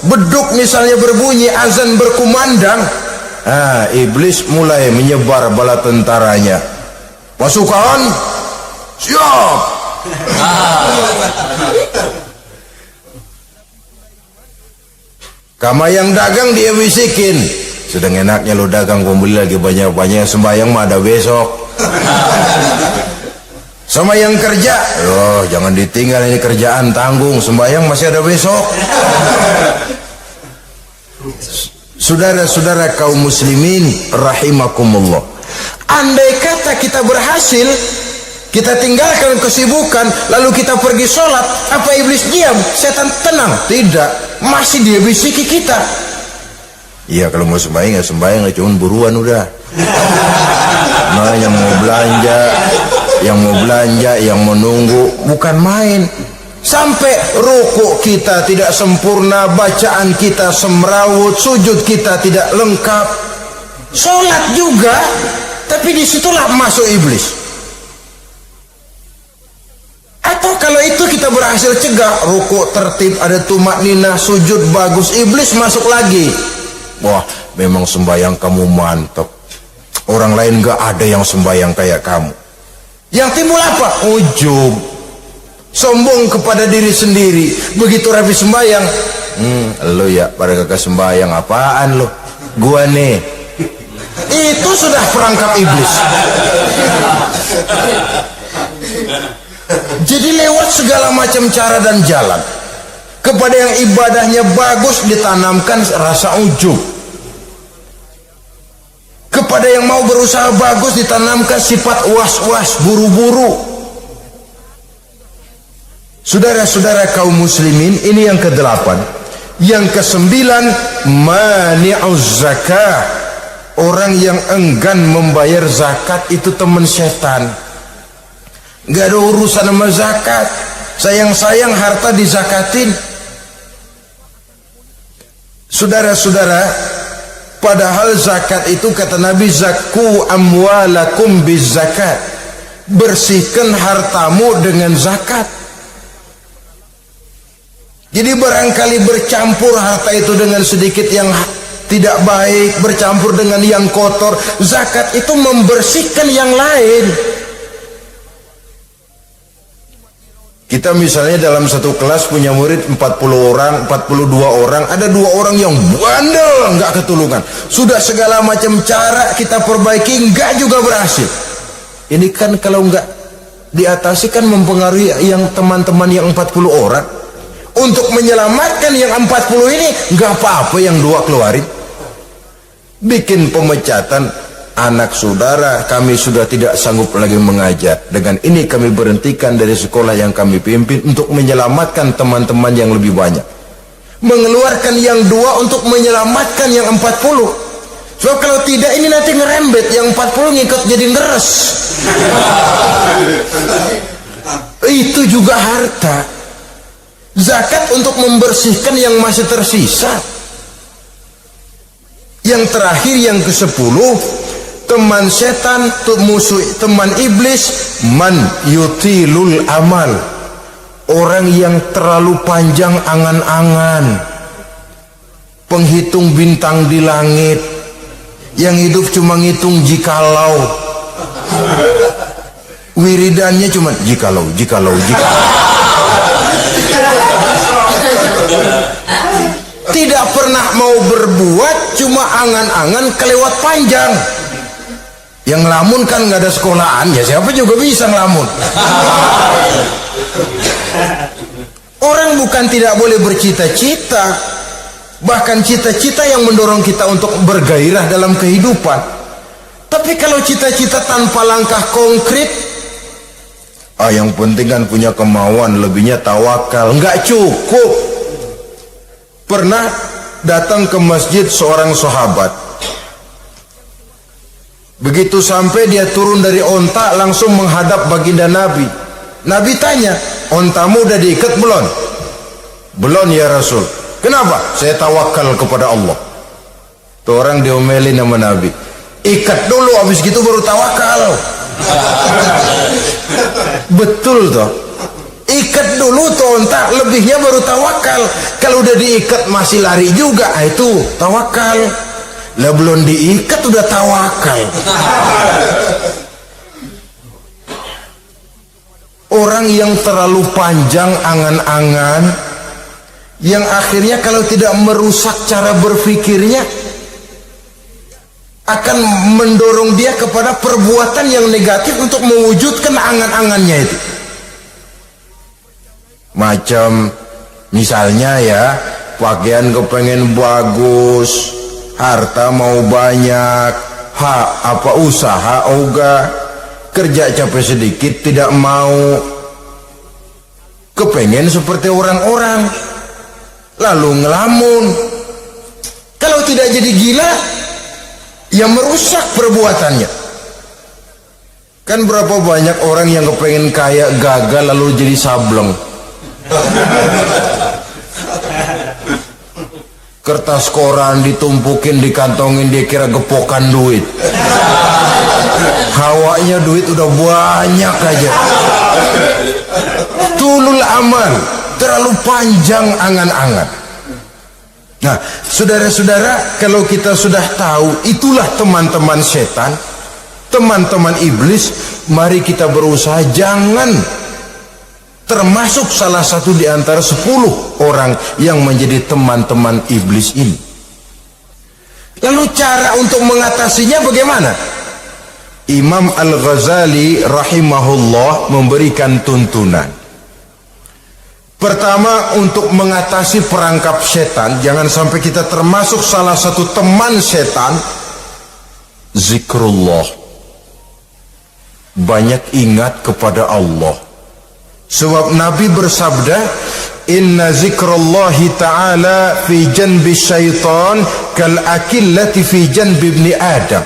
beduk misalnya berbunyi, azan berkumandang, iblis mulai menyebar bala tentaranya. Pasukan siap. Kama yang dagang dia bisikin, sedang enaknya lo dagang, pembeli lagi banyak-banyak, sembahyang mah ada besok. Sama yang kerja, jangan ditinggal ini kerjaan, tanggung, sembahyang masih ada besok. Saudara-saudara kaum muslimin rahimakumullah, andai kata kita berhasil, kita tinggalkan kesibukan, lalu kita pergi sholat, apa iblis diam? Setan tenang? Tidak, masih dia bisiki kita. Iya, kalau mau sembahyang ya sembahyang, cuma buruan udah. Nah, yang mau belanja, yang menunggu, bukan main. Sampai rukuk kita tidak sempurna, bacaan kita semrawut, sujud kita tidak lengkap, sholat juga, tapi disitulah masuk iblis. Atau kalau itu kita berhasil cegah, rukuk tertib, ada tumakninah, sujud bagus, iblis masuk lagi. Wah, memang sembahyang kamu mantap, orang lain gak ada yang sembahyang kayak kamu. Yang timbul apa? Ujub, sombong kepada diri sendiri. Begitu rapi sembahyang, lo ya pada kagak sembahyang, apaan lo? Gua nih. Itu sudah perangkap iblis. Jadi lewat segala macam cara dan jalan, kepada yang ibadahnya bagus ditanamkan rasa ujub, kepada yang mau berusaha bagus ditanamkan sifat was-was, buru-buru. Saudara-saudara kaum muslimin, ini yang ke-8. Yang ke-9, mani'uz zakah. Orang yang enggan membayar zakat itu teman setan. Gak ada urusan sama zakat. Sayang-sayang harta dizakatin. Saudara-saudara, padahal zakat itu kata Nabi, zakku amwalakum biz zakat. Bersihkan hartamu dengan zakat. Jadi barangkali bercampur harta itu dengan sedikit yang tidak baik, bercampur dengan yang kotor. Zakat itu membersihkan yang lain. Kita misalnya dalam satu kelas punya murid 40 orang, 42 orang, ada 2 orang yang bandel, nggak ketulungan. Sudah segala macam cara kita perbaiki, nggak juga berhasil. Ini kan kalau nggak diatasi kan mempengaruhi yang teman-teman yang 40 orang. Untuk menyelamatkan yang 40 ini, nggak apa-apa yang 2 keluarin. Bikin pemecatan, anak saudara kami sudah tidak sanggup lagi mengajar. Dengan ini kami berhentikan dari sekolah yang kami pimpin untuk menyelamatkan teman-teman yang lebih banyak. Mengeluarkan yang 2 untuk menyelamatkan yang 40. So kalau tidak ini nanti ngerembet, yang 40 ngikut jadi ngeres. Itu juga harta. Zakat untuk membersihkan yang masih tersisa. Yang terakhir, yang ke-10, teman setan, musuh, teman iblis, man yutilul amal. Orang yang terlalu panjang angan-angan, penghitung bintang di langit, yang hidup cuma ngitung jikalau. Wiridannya cuma jikalau. Tidak pernah mau berbuat, cuma angan-angan kelewat panjang. Yang ngelamun kan nggak ada sekolahan, ya siapa juga bisa ngelamun. Orang bukan tidak boleh bercita-cita, bahkan cita-cita yang mendorong kita untuk bergairah dalam kehidupan. Tapi kalau cita-cita tanpa langkah konkret, yang penting kan punya kemauan, lebihnya tawakal, nggak cukup. Pernah datang ke masjid seorang sahabat. Begitu sampai dia turun dari onta, langsung menghadap baginda Nabi. Nabi tanya, ontamu udah diikat belum? Belum ya Rasul. Kenapa? Saya tawakal kepada Allah. Tuh orang diomelin sama Nabi. Ikat dulu, habis gitu baru tawakal. Betul toh. Ikat dulu tuh onta, lebihnya baru tawakal. Kalau udah diikat masih lari juga, itu tawakal. Lah belum diikat udah tawakal. Orang yang terlalu panjang angan-angan, yang akhirnya kalau tidak merusak cara berpikirnya, akan mendorong dia kepada perbuatan yang negatif untuk mewujudkan angan-angannya itu. Macam misalnya ya, pakaian kepengen bagus, harta mau banyak, usaha ogah, kerja capek sedikit tidak mau, kepengen seperti orang-orang, lalu ngelamun. Kalau tidak jadi gila, yang merusak perbuatannya. Kan berapa banyak orang yang kepengen kaya gagal lalu jadi sableng. Kertas koran ditumpukin, dikantongin, dia kira gepokan duit. Hawanya duit udah banyak aja. Tulul amal, terlalu panjang angan-angan. Nah, saudara-saudara, kalau kita sudah tahu itulah teman-teman setan, teman-teman iblis, mari kita berusaha jangan termasuk salah satu di antara 10 orang yang menjadi teman-teman iblis ini. Lalu cara untuk mengatasinya bagaimana? Imam Al-Ghazali rahimahullah memberikan tuntunan. Pertama, untuk mengatasi perangkap setan, jangan sampai kita termasuk salah satu teman setan, zikrullah. Banyak ingat kepada Allah. Sebab Nabi bersabda, inna zikrallahi ta'ala fi janbi syaitan kal akillati fi janbi ibni Adam.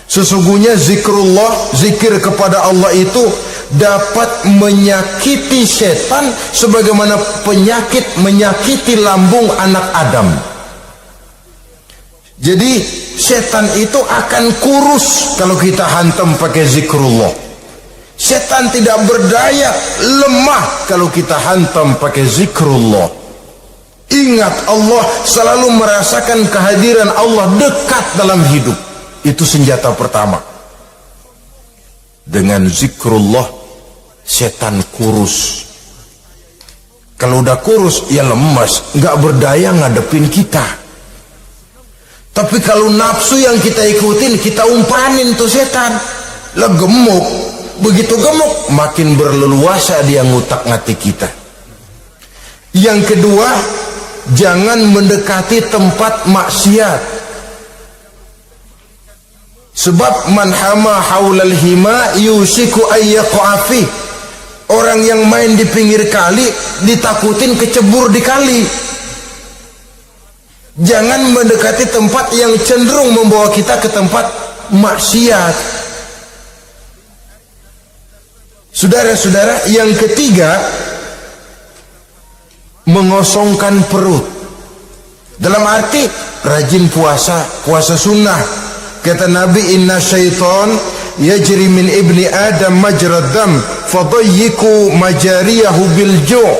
Sesungguhnya zikrullah, zikir kepada Allah itu dapat menyakiti setan sebagaimana penyakit menyakiti lambung anak Adam. Jadi setan itu akan kurus kalau kita hantam pakai zikrullah. Setan tidak berdaya, lemah kalau kita hantam pakai zikrullah. Ingat Allah, selalu merasakan kehadiran Allah dekat dalam hidup. Itu senjata pertama. Dengan zikrullah, setan kurus. Kalau udah kurus, ya lemas, nggak berdaya ngadepin kita. Tapi kalau nafsu yang kita ikutin, kita umpanin tuh setan. Lah gemuk. Begitu gemuk, makin berleluasa dia ngutak-ngatik kita. Yang kedua, jangan mendekati tempat maksiat. Sebab man hama haulal hima yusiku ayyaqafi. Orang yang main di pinggir kali ditakutin kecebur di kali. Jangan mendekati tempat yang cenderung membawa kita ke tempat maksiat. Saudara-saudara, yang ketiga, mengosongkan perut. Dalam arti rajin puasa, puasa sunnah. Kata Nabi, inna syaitan yajri min ibni Adam majrad dam fadayyiku majariyahu bil ju'.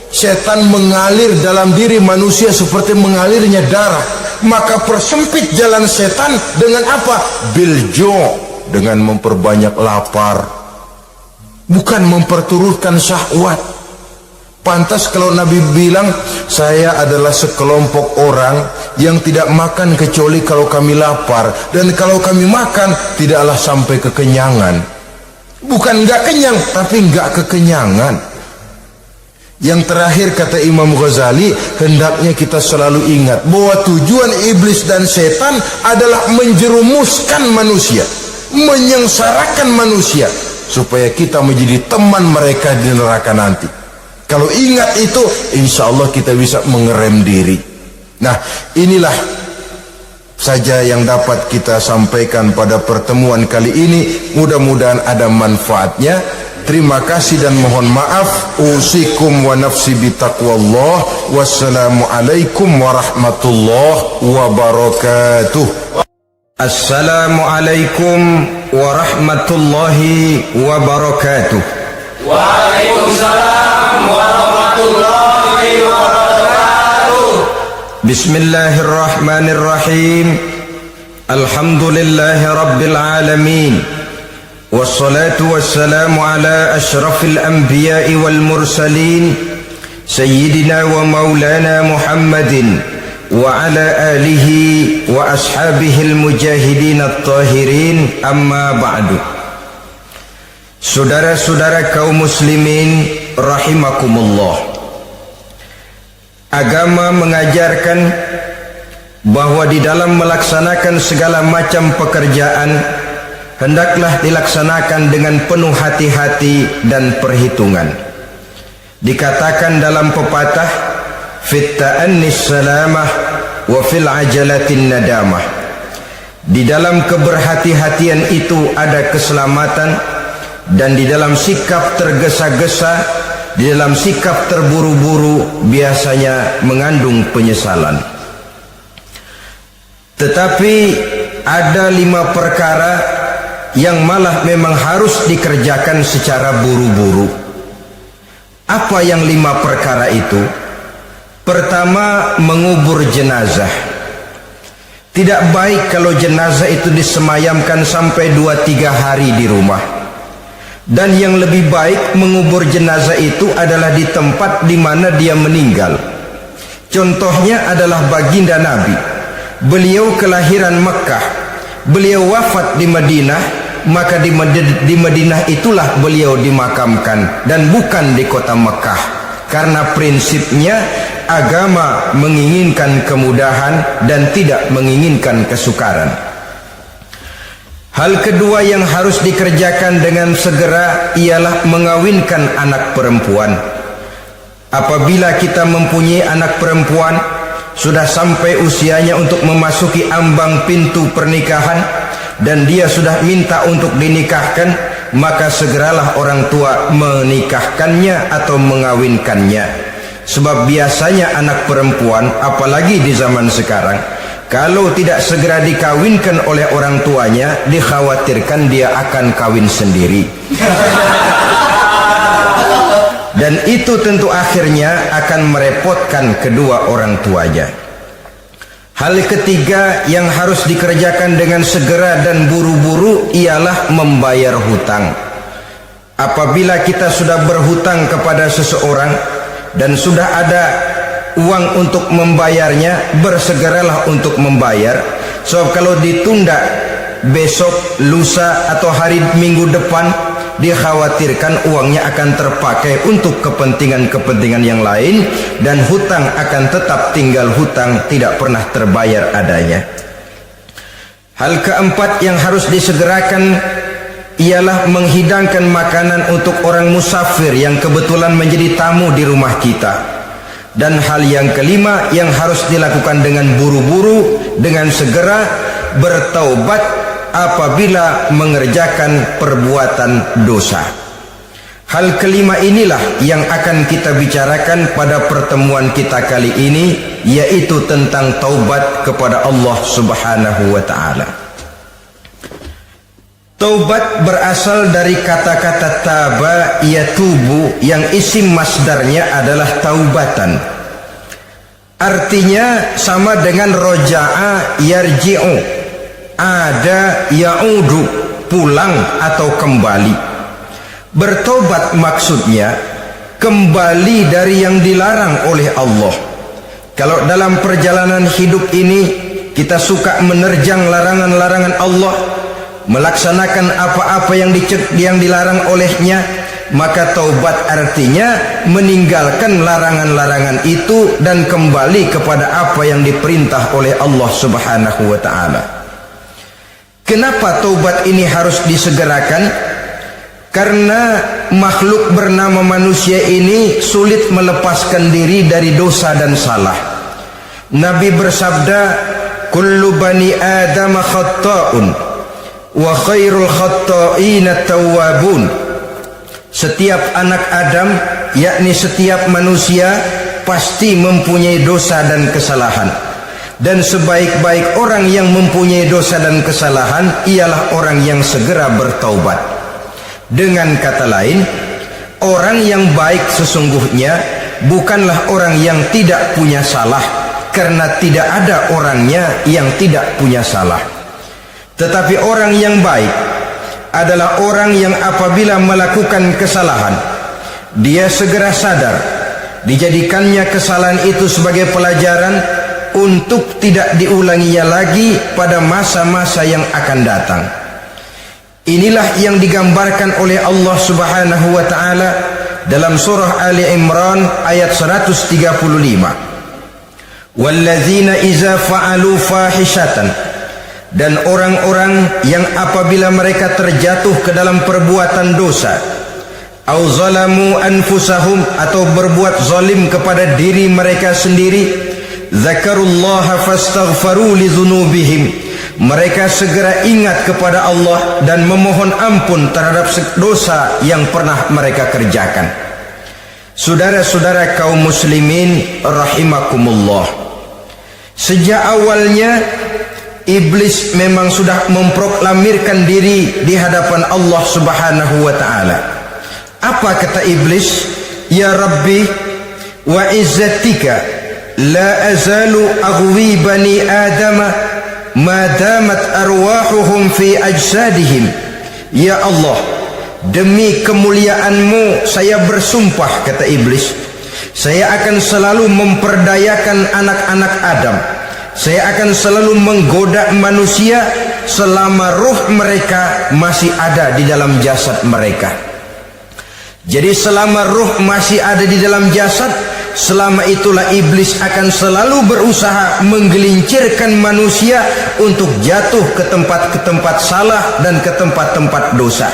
Setan mengalir dalam diri manusia seperti mengalirnya darah. Maka persempit jalan setan dengan apa? Bil ju', dengan memperbanyak lapar. bukan memperturutkan syahwat. Pantas kalau Nabi bilang, saya adalah sekelompok orang yang tidak makan kecuali kalau kami lapar, dan kalau kami makan tidaklah sampai kekenyangan. Bukan enggak kenyang, tapi enggak kekenyangan. Yang terakhir kata Imam Ghazali, hendaknya kita selalu ingat bahwa tujuan iblis dan setan adalah menjerumuskan manusia, menyengsarakan manusia, supaya kita menjadi teman mereka di neraka nanti. Kalau ingat itu, insya Allah kita bisa mengerem diri. Nah, inilah saja yang dapat kita sampaikan pada pertemuan kali ini. Mudah-mudahan ada manfaatnya. Terima kasih dan mohon maaf. Usikum wa nafsi bitaqwallah. Wassalamualaikum warahmatullahi wabarakatuh. Assalamualaikum warahmatullahi wabarakatuh. Waalaikumsalam warahmatullahi wabarakatuh. Bismillahirrahmanirrahim. Alhamdulillahi rabbil alamin. Wassalatu wassalamu ala ashrafil anbiya'i wal mursalin Sayyidina wa maulana Muhammadin wa ala alihi wa ashabihil mujahidin at-tahirin, amma ba'du. Saudara-saudara kaum muslimin rahimakumullah, agama mengajarkan bahwa di dalam melaksanakan segala macam pekerjaan hendaklah dilaksanakan dengan penuh hati-hati dan perhitungan. Dikatakan dalam pepatah, fit ta'annis salamah wa fil ajalatin nadamah. Di dalam keberhati-hatian itu ada keselamatan, dan di dalam sikap tergesa-gesa, di dalam sikap terburu-buru biasanya mengandung penyesalan. Tetapi ada 5 perkara yang malah memang harus dikerjakan secara buru-buru. Apa yang 5 perkara itu? Pertama, mengubur jenazah. Tidak baik kalau jenazah itu disemayamkan sampai 2-3 hari di rumah. Dan yang lebih baik mengubur jenazah itu adalah di tempat di mana dia meninggal. Contohnya adalah baginda Nabi. Beliau kelahiran Mekah, beliau wafat di Madinah, maka di Madinah itulah beliau dimakamkan dan bukan di kota Mekah. Karena prinsipnya agama menginginkan kemudahan dan tidak menginginkan kesukaran. Hal kedua yang harus dikerjakan dengan segera ialah mengawinkan anak perempuan. Apabila kita mempunyai anak perempuan, sudah sampai usianya untuk memasuki ambang pintu pernikahan, dan dia sudah minta untuk dinikahkan, maka segeralah orang tua menikahkannya atau mengawinkannya. Sebab biasanya anak perempuan, apalagi di zaman sekarang, kalau tidak segera dikawinkan oleh orang tuanya, dikhawatirkan dia akan kawin sendiri. Dan itu tentu akhirnya akan merepotkan kedua orang tuanya. Hal ketiga yang harus dikerjakan dengan segera dan buru-buru ialah membayar hutang. Apabila kita sudah berhutang kepada seseorang dan sudah ada uang untuk membayarnya, bersegeralah untuk membayar. Sebab kalau ditunda besok, lusa, atau hari minggu depan, dikhawatirkan uangnya akan terpakai untuk kepentingan-kepentingan yang lain, dan hutang akan tetap tinggal hutang, tidak pernah terbayar adanya. Hal keempat yang harus disegerakan ialah menghidangkan makanan untuk orang musafir yang kebetulan menjadi tamu di rumah kita. Dan hal yang kelima yang harus dilakukan dengan buru-buru, dengan segera, bertaubat apabila mengerjakan perbuatan dosa. Hal kelima inilah yang akan kita bicarakan pada pertemuan kita kali ini, yaitu tentang taubat kepada Allah Subhanahu wa ta'ala. Taubat berasal dari kata-kata taba yatubu, yang isim masdarnya adalah taubatan. Artinya sama dengan roja'a yarji'u, ada ya'udu, pulang atau kembali. Bertobat maksudnya kembali dari yang dilarang oleh Allah. Kalau dalam perjalanan hidup ini kita suka menerjang larangan-larangan Allah, melaksanakan apa-apa yang dilarang olehnya, maka taubat artinya meninggalkan larangan-larangan itu dan kembali kepada apa yang diperintah oleh Allah Subhanahu wa taala. Kenapa taubat ini harus disegerakan? Karena makhluk bernama manusia ini sulit melepaskan diri dari dosa dan salah. Nabi bersabda, "Kullu bani Adam khatta'un wa khairul khatta'ina tawwabun." Setiap anak Adam, yakni setiap manusia, pasti mempunyai dosa dan kesalahan. Dan sebaik-baik orang yang mempunyai dosa dan kesalahan ialah orang yang segera bertaubat. Dengan kata lain, orang yang baik sesungguhnya bukanlah orang yang tidak punya salah, karena tidak ada orangnya yang tidak punya salah. Tetapi orang yang baik adalah orang yang apabila melakukan kesalahan, dia segera sadar, dijadikannya kesalahan itu sebagai pelajaran untuk tidak diulanginya lagi pada masa-masa yang akan datang. Inilah yang digambarkan oleh Allah Subhanahu wa taala dalam surah Ali Imran ayat 135. Walladzina iza fa'alu fahishatan, dan orang-orang yang apabila mereka terjatuh ke dalam perbuatan dosa, au zalamu anfusahum, atau berbuat zalim kepada diri mereka sendiri, zakarullaha fastaghfaru li dzunubihim, mereka segera ingat kepada Allah dan memohon ampun terhadap dosa yang pernah mereka kerjakan. Saudara-saudara kaum muslimin rahimakumullah, sejak awalnya iblis memang sudah memproklamirkan diri di hadapan Allah Subhanahu wa taala. Apa kata iblis? Ya Rabbi wa izzatika la azalu aghwi bani adama ma damat arwahuhum fi ajsadihim. Ya Allah, demi kemuliaan-Mu saya bersumpah, kata iblis, saya akan selalu memperdayakan anak-anak Adam. Saya akan selalu menggoda manusia selama ruh mereka masih ada di dalam jasad mereka. Jadi selama ruh masih ada di dalam jasad, selama itulah iblis akan selalu berusaha menggelincirkan manusia untuk jatuh ke tempat salah dan ke tempat-tempat dosa.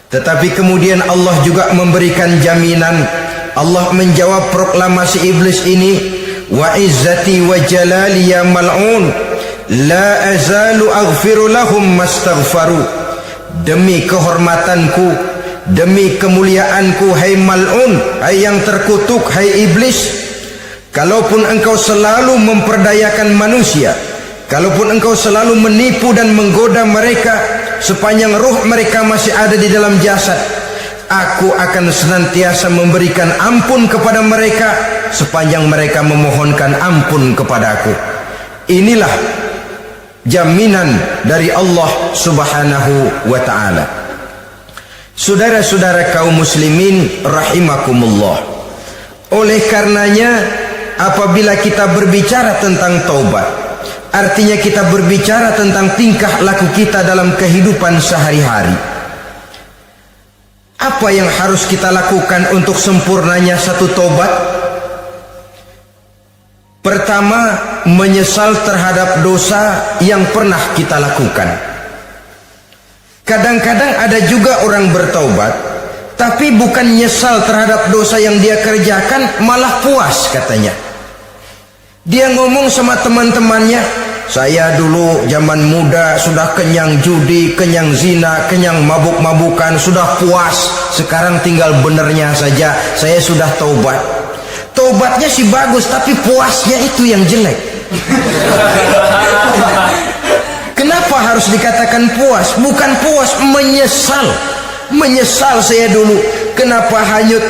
Tetapi kemudian Allah juga memberikan jaminan. Allah menjawab proklamasi iblis ini, wa izzati wa jalali ya mal'un la azalu aghfiru lahum mastaghfaru. Demi kehormatanku, demi kemuliaanku, hai mal'un, hai yang terkutuk, hai iblis, kalaupun engkau selalu memperdayakan manusia, kalaupun engkau selalu menipu dan menggoda mereka sepanjang ruh mereka masih ada di dalam jasad, aku akan senantiasa memberikan ampun kepada mereka sepanjang mereka memohonkan ampun kepadaku. Inilah jaminan dari Allah Subhanahu wa ta'ala. Saudara-saudara kaum muslimin rahimakumullah, oleh karenanya apabila kita berbicara tentang taubat, artinya kita berbicara tentang tingkah laku kita dalam kehidupan sehari-hari. Apa yang harus kita lakukan untuk sempurnanya satu taubat? Pertama, menyesal terhadap dosa yang pernah kita lakukan. Kadang-kadang ada juga orang bertaubat, tapi bukan nyesal terhadap dosa yang dia kerjakan, malah puas katanya. Dia ngomong sama teman-temannya, saya dulu zaman muda sudah kenyang judi, kenyang zina, kenyang mabuk-mabukan, sudah puas. Sekarang tinggal benernya saja, saya sudah taubat. Taubatnya sih bagus, tapi puasnya itu yang jelek. Kenapa harus dikatakan puas? Bukan puas, menyesal. Menyesal saya dulu, kenapa hanyut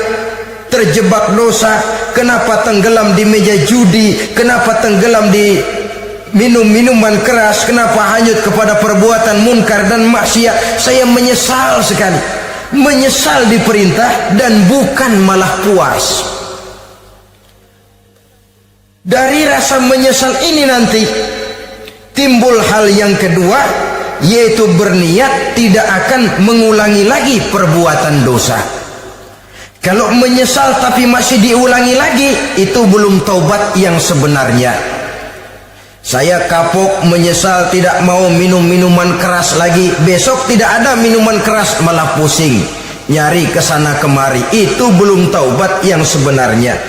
terjebak dosa, kenapa tenggelam di meja judi, kenapa tenggelam di minum-minuman keras, kenapa hanyut kepada perbuatan munkar dan maksiat. Saya menyesal sekali. menyesal diperintah dan bukan malah puas. Dari rasa menyesal ini nanti timbul hal yang kedua, yaitu berniat tidak akan mengulangi lagi perbuatan dosa. Kalau menyesal tapi masih diulangi lagi, itu belum taubat yang sebenarnya. Saya kapok, menyesal, tidak mau minum minuman keras lagi. Besok tidak ada minuman keras, malah pusing, nyari kesana kemari. Itu belum taubat yang sebenarnya.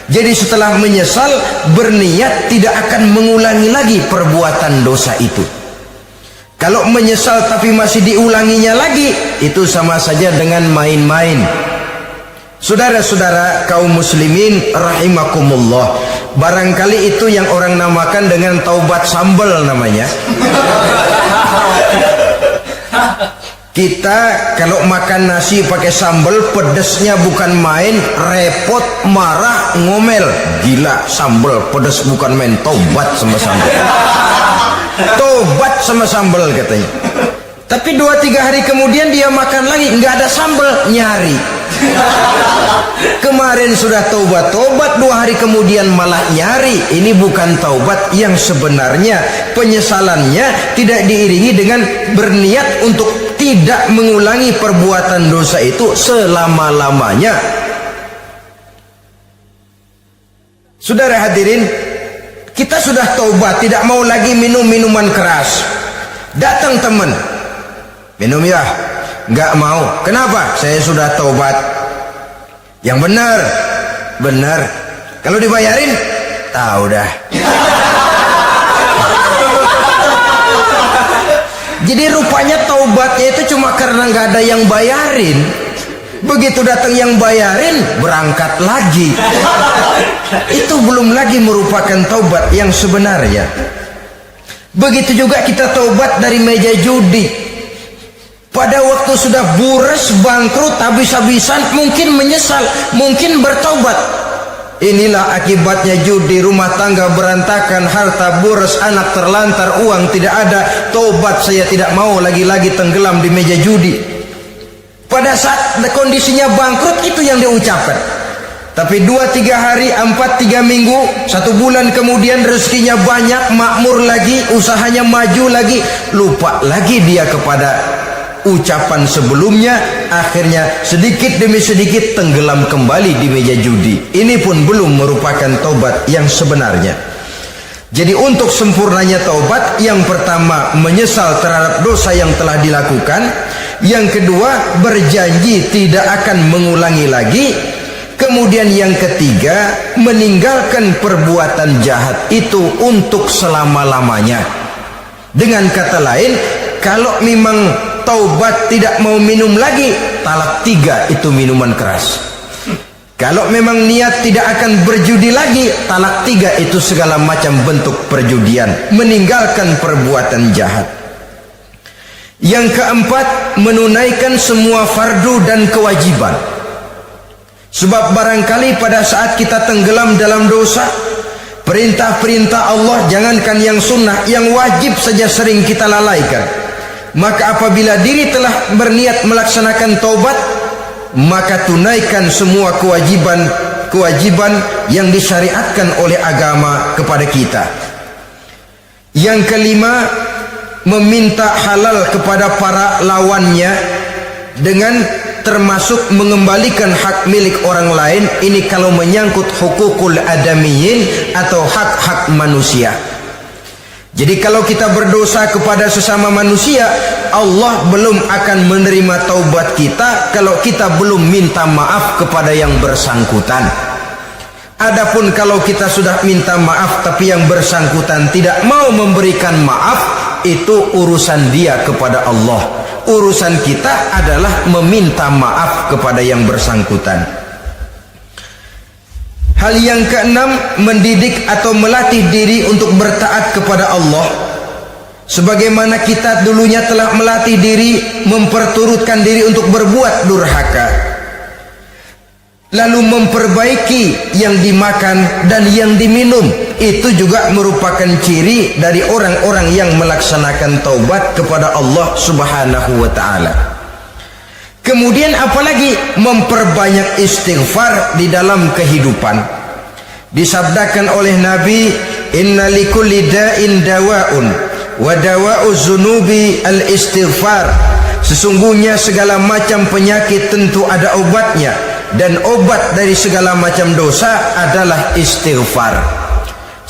Jadi setelah menyesal, berniat tidak akan mengulangi lagi perbuatan dosa itu. Kalau menyesal tapi masih diulanginya lagi, itu sama saja dengan main-main. Saudara-saudara kaum muslimin rahimakumullah, barangkali itu yang orang namakan dengan taubat sambal namanya. Kita kalau makan nasi pakai sambal, pedesnya bukan main, repot, marah, ngomel. Gila, sambal pedes bukan main, taubat sama sambal. Tobat sama sambal katanya. Tapi 2-3 hari kemudian dia makan lagi, nggak ada sambal, nyari. Kemarin sudah taubat, 2 hari kemudian malah nyari. Ini bukan taubat yang sebenarnya. Penyesalannya tidak diiringi dengan berniat untuk tidak mengulangi perbuatan dosa itu selama-lamanya. Saudara hadirin, kita sudah taubat, tidak mau lagi minum minuman keras. Datang teman, minum ya, nggak mau. Kenapa? Saya sudah taubat. Yang benar, benar. Kalau dibayarin, tahu dah. Jadi rupanya taubatnya itu cuma karena nggak ada yang bayarin. Begitu datang yang bayarin, berangkat lagi. Itu belum lagi merupakan taubat yang sebenarnya. Begitu juga kita taubat dari meja judi. Pada waktu sudah bures, bangkrut, habis-habisan, mungkin menyesal, mungkin bertaubat. Inilah akibatnya judi, rumah tangga berantakan, harta bures, anak terlantar, uang tidak ada. Taubat, saya tidak mau lagi-lagi tenggelam di meja judi. Pada saat kondisinya bangkrut, itu yang diucapkan. Tapi 2-3 hari, 4-3 minggu, 1 bulan kemudian rezekinya banyak, makmur lagi, usahanya maju lagi, lupa lagi dia kepada ucapan sebelumnya. Akhirnya sedikit demi sedikit tenggelam kembali di meja judi. Ini pun belum merupakan taubat yang sebenarnya. Jadi untuk sempurnanya taubat, yang pertama menyesal terhadap dosa yang telah dilakukan, yang kedua berjanji tidak akan mengulangi lagi, kemudian yang ketiga meninggalkan perbuatan jahat itu untuk selama-lamanya. Dengan kata lain, kalau memang taubat tidak mau minum lagi, talak 3 itu minuman keras. Kalau memang niat tidak akan berjudi lagi, talak 3 itu segala macam bentuk perjudian, meninggalkan perbuatan jahat. Yang keempat, menunaikan semua fardu dan kewajiban. Sebab barangkali pada saat kita tenggelam dalam dosa, perintah-perintah Allah, jangankan yang sunnah, yang wajib saja sering kita lalaikan. Maka apabila diri telah berniat melaksanakan taubat, maka tunaikan semua kewajiban yang disyariatkan oleh agama kepada kita. Yang kelima, meminta halal kepada para lawannya dengan termasuk mengembalikan hak milik orang lain. Ini kalau menyangkut hukukul adamiyin atau hak-hak manusia. Jadi kalau kita berdosa kepada sesama manusia, Allah belum akan menerima taubat kita kalau kita belum minta maaf kepada yang bersangkutan. Adapun kalau kita sudah minta maaf tapi yang bersangkutan tidak mau memberikan maaf, itu urusan dia kepada Allah. Urusan kita adalah meminta maaf kepada yang bersangkutan. Hal yang keenam, mendidik atau melatih diri untuk bertaat kepada Allah. Sebagaimana kita dulunya telah melatih diri, memperturutkan diri untuk berbuat durhaka. Lalu memperbaiki yang dimakan dan yang diminum. Itu juga merupakan ciri dari orang-orang yang melaksanakan taubat kepada Allah Subhanahu wa ta'ala. Kemudian apalagi memperbanyak istighfar di dalam kehidupan. Disabdakan oleh Nabi, inna likulli da'in dawa'un wa dawa'u zunubi al-istighfar. Sesungguhnya segala macam penyakit tentu ada obatnya, dan obat dari segala macam dosa adalah istighfar.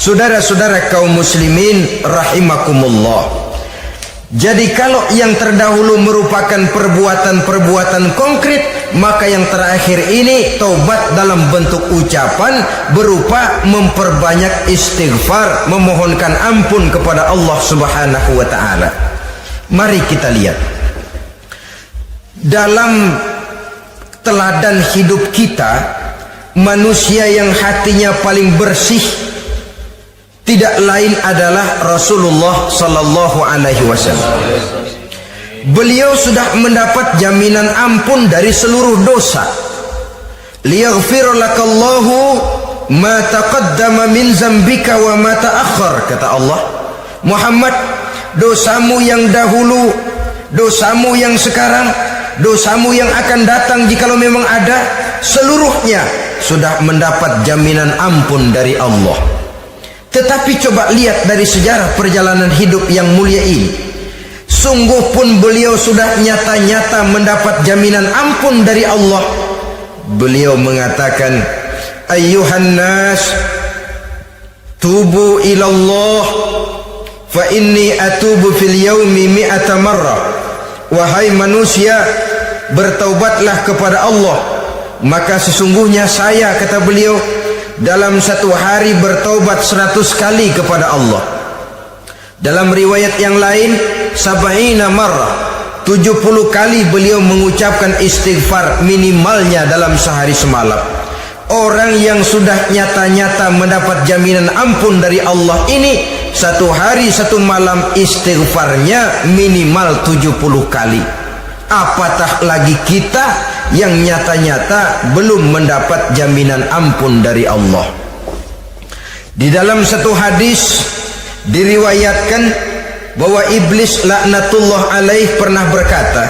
Saudara-saudara kaum muslimin rahimakumullah. Jadi kalau yang terdahulu merupakan perbuatan-perbuatan konkret, maka yang terakhir ini taubat dalam bentuk ucapan berupa memperbanyak istighfar, memohonkan ampun kepada Allah Subhanahu wa taala. Mari kita lihat dalam teladan hidup kita, manusia yang hatinya paling bersih tidak lain adalah Rasulullah sallallahu alaihi wasallam. Beliau sudah mendapat jaminan ampun dari seluruh dosa. Liyaghfir lakallahu ma taqaddama min zambika wa ma ta'akhkhar, kata Allah. Muhammad, dosamu yang dahulu, dosamu yang sekarang, dosamu yang akan datang jikalau memang ada, seluruhnya sudah mendapat jaminan ampun dari Allah. Tetapi coba lihat dari sejarah perjalanan hidup yang mulia ini, sungguh pun beliau sudah nyata-nyata mendapat jaminan ampun dari Allah. Beliau mengatakan, ayyuhan nas tubu ilallah fa inni atubu fil yaumi mi'ata marrah. Wahai manusia, bertaubatlah kepada Allah, maka sesungguhnya saya, kata beliau, dalam satu hari bertaubat 100 kali kepada Allah. Dalam riwayat yang lain, sab'ina marrah, 70 kali beliau mengucapkan istighfar minimalnya dalam sehari semalam. Orang yang sudah nyata-nyata mendapat jaminan ampun dari Allah ini, satu hari satu malam istighfarnya minimal 70 kali. Apatah lagi kita yang nyata-nyata belum mendapat jaminan ampun dari Allah. Di dalam satu hadis diriwayatkan bahwa iblis laknatullah alaih pernah berkata,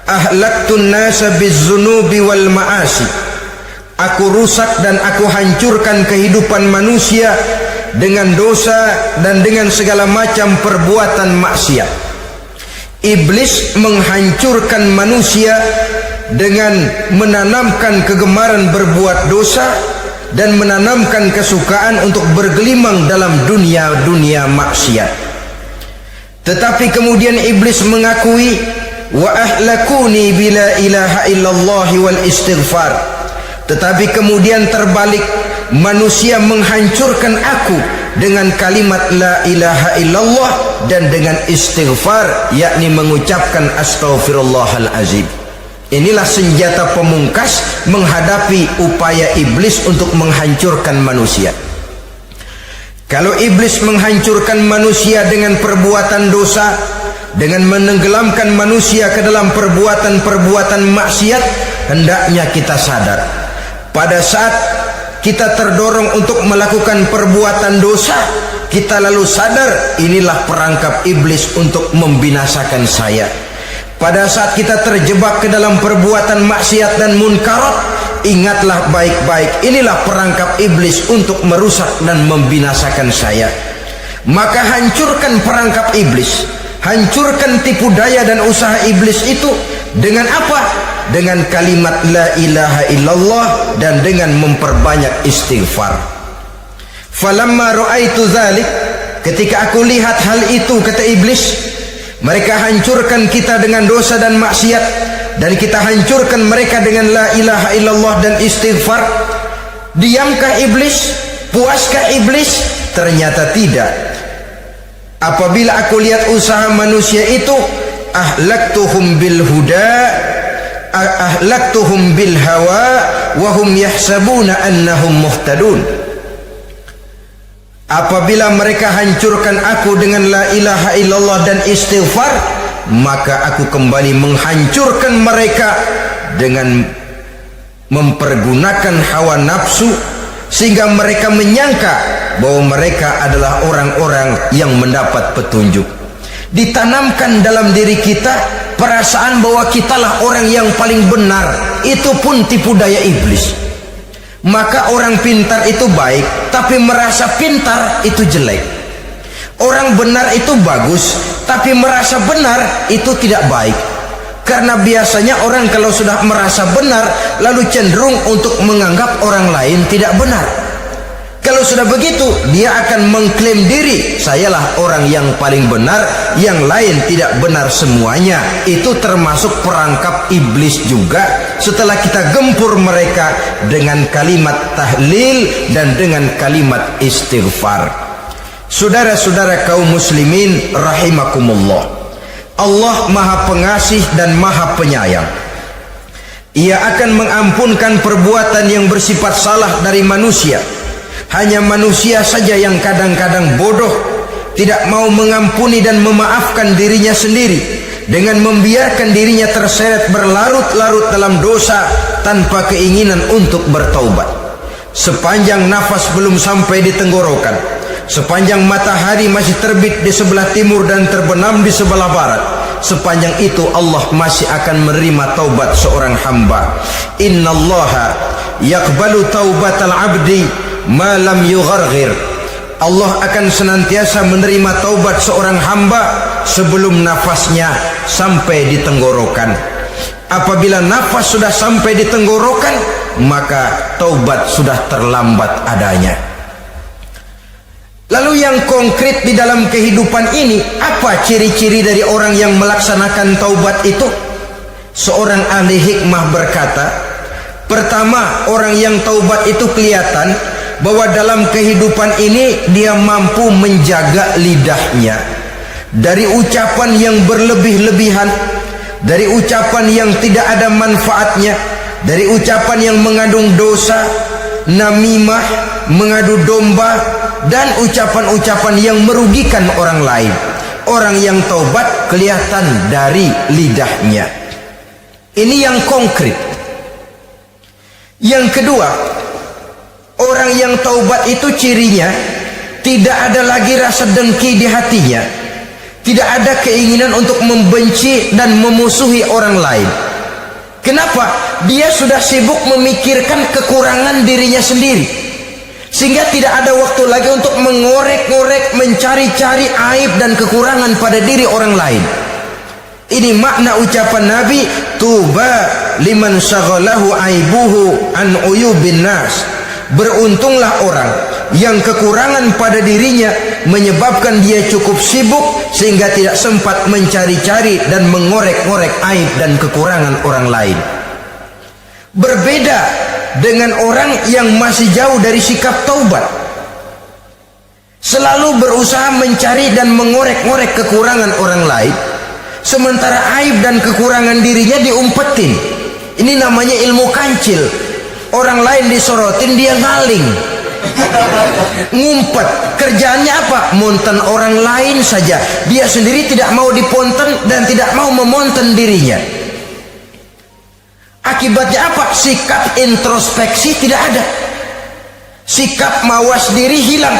ahlaktun nasa bizzunubi wal ma'asi. Aku rusak dan aku hancurkan kehidupan manusia dengan dosa dan dengan segala macam perbuatan maksiat. Iblis menghancurkan manusia dengan menanamkan kegemaran berbuat dosa dan menanamkan kesukaan untuk bergelimang dalam dunia maksiat. Tetapi kemudian iblis mengakui, wa ahlakuni bila ilaha illallah wal istighfar. Tetapi kemudian terbalik, manusia menghancurkan aku dengan kalimat la ilaha illallah dan dengan istighfar, yakni mengucapkan astaghfirullahalazim. Inilah senjata pemungkas menghadapi upaya iblis untuk menghancurkan manusia. Kalau iblis menghancurkan manusia dengan perbuatan dosa, dengan menenggelamkan manusia ke dalam perbuatan-perbuatan maksiat, hendaknya kita sadar, pada saat kita terdorong untuk melakukan perbuatan dosa, kita lalu sadar inilah perangkap iblis untuk membinasakan saya. Pada saat kita terjebak ke dalam perbuatan maksiat dan munkarat, ingatlah baik-baik, inilah perangkap iblis untuk merusak dan membinasakan saya. Maka hancurkan perangkap iblis, hancurkan tipu daya dan usaha iblis itu dengan apa? Dengan kalimat la ilaha illallah dan dengan memperbanyak istighfar. Falamma ra'aitu dzalik, ketika aku lihat hal itu, kata iblis, mereka hancurkan kita dengan dosa dan maksiat, dan kita hancurkan mereka dengan la ilaha illallah dan istighfar. Diamkah iblis? Puaskah iblis? Ternyata tidak. Apabila aku lihat usaha manusia itu, ahlaktuhum bil huda, ahlaktuhum bil hawa, wa hum yahsabuna annahum muhtadun. Apabila mereka hancurkan aku dengan la ilaha illallah dan istighfar, maka aku kembali menghancurkan mereka dengan mempergunakan hawa nafsu, sehingga mereka menyangka bahwa mereka adalah orang-orang yang mendapat petunjuk. Ditanamkan dalam diri kita perasaan bahwa kitalah orang yang paling benar, itu pun tipu daya iblis. Maka orang pintar itu baik, tapi merasa pintar itu jelek. Orang benar itu bagus, tapi merasa benar itu tidak baik. Karena biasanya orang kalau sudah merasa benar, lalu cenderung untuk menganggap orang lain tidak benar. Kalau sudah begitu, dia akan mengklaim diri, sayalah orang yang paling benar, yang lain tidak benar semuanya. Itu termasuk perangkap iblis juga, setelah kita gempur mereka dengan kalimat tahlil dan dengan kalimat istighfar. Saudara-saudara kaum muslimin rahimakumullah, Allah Maha Pengasih dan Maha Penyayang. Ia akan mengampunkan perbuatan yang bersifat salah dari manusia. Hanya manusia saja yang kadang-kadang bodoh, tidak mau mengampuni dan memaafkan dirinya sendiri, dengan membiarkan dirinya terseret berlarut-larut dalam dosa tanpa keinginan untuk bertaubat. Sepanjang nafas belum sampai di tenggorokan, sepanjang matahari masih terbit di sebelah timur dan terbenam di sebelah barat, sepanjang itu Allah masih akan menerima taubat seorang hamba. Innallaha yaqbalu taubatal abdi ma lam yugharghir. Allah akan senantiasa menerima taubat seorang hamba sebelum nafasnya sampai di tenggorokan. Apabila nafas sudah sampai di tenggorokan, maka taubat sudah terlambat adanya. Lalu yang konkret di dalam kehidupan ini, apa ciri-ciri dari orang yang melaksanakan taubat itu? Seorang ahli hikmah berkata, pertama, orang yang taubat itu kelihatan bahwa dalam kehidupan ini dia mampu menjaga lidahnya dari ucapan yang berlebih-lebihan, dari ucapan yang tidak ada manfaatnya, dari ucapan yang mengandung dosa, namimah, mengadu domba, dan ucapan-ucapan yang merugikan orang lain. Orang yang taubat kelihatan dari lidahnya. Ini yang konkret. Yang kedua, orang yang taubat itu cirinya tidak ada lagi rasa dengki di hatinya, tidak ada keinginan untuk membenci dan memusuhi orang lain. Kenapa? Dia sudah sibuk memikirkan kekurangan dirinya sendiri, sehingga tidak ada waktu lagi untuk mengorek-ngorek, mencari-cari aib dan kekurangan pada diri orang lain. Ini makna ucapan Nabi, tuba liman syaghalahu aibuhu an uyubin nas. Beruntunglah orang yang kekurangan pada dirinya menyebabkan dia cukup sibuk sehingga tidak sempat mencari-cari dan mengorek-ngorek aib dan kekurangan orang lain. Berbeda dengan orang yang masih jauh dari sikap taubat, selalu berusaha mencari dan mengorek-ngorek kekurangan orang lain, sementara aib dan kekurangan dirinya diumpetin. Ini namanya ilmu kancil. Orang lain disorotin, dia ngaling, ngumpet. Kerjaannya apa? Monten orang lain saja. Dia sendiri tidak mau diponten dan tidak mau memonten dirinya. Akibatnya apa? Sikap introspeksi tidak ada. Sikap mawas diri hilang.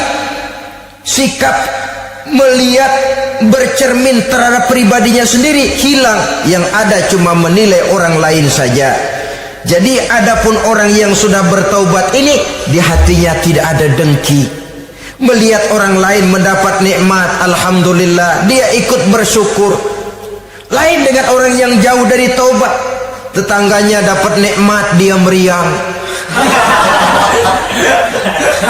Sikap melihat, bercermin terhadap pribadinya sendiri hilang. Yang ada cuma menilai orang lain saja. Jadi adapun orang yang sudah bertaubat ini, di hatinya tidak ada dengki. Melihat orang lain mendapat nikmat, alhamdulillah, dia ikut bersyukur. Lain dengan orang yang jauh dari taubat, tetangganya dapat nikmat, dia meriang.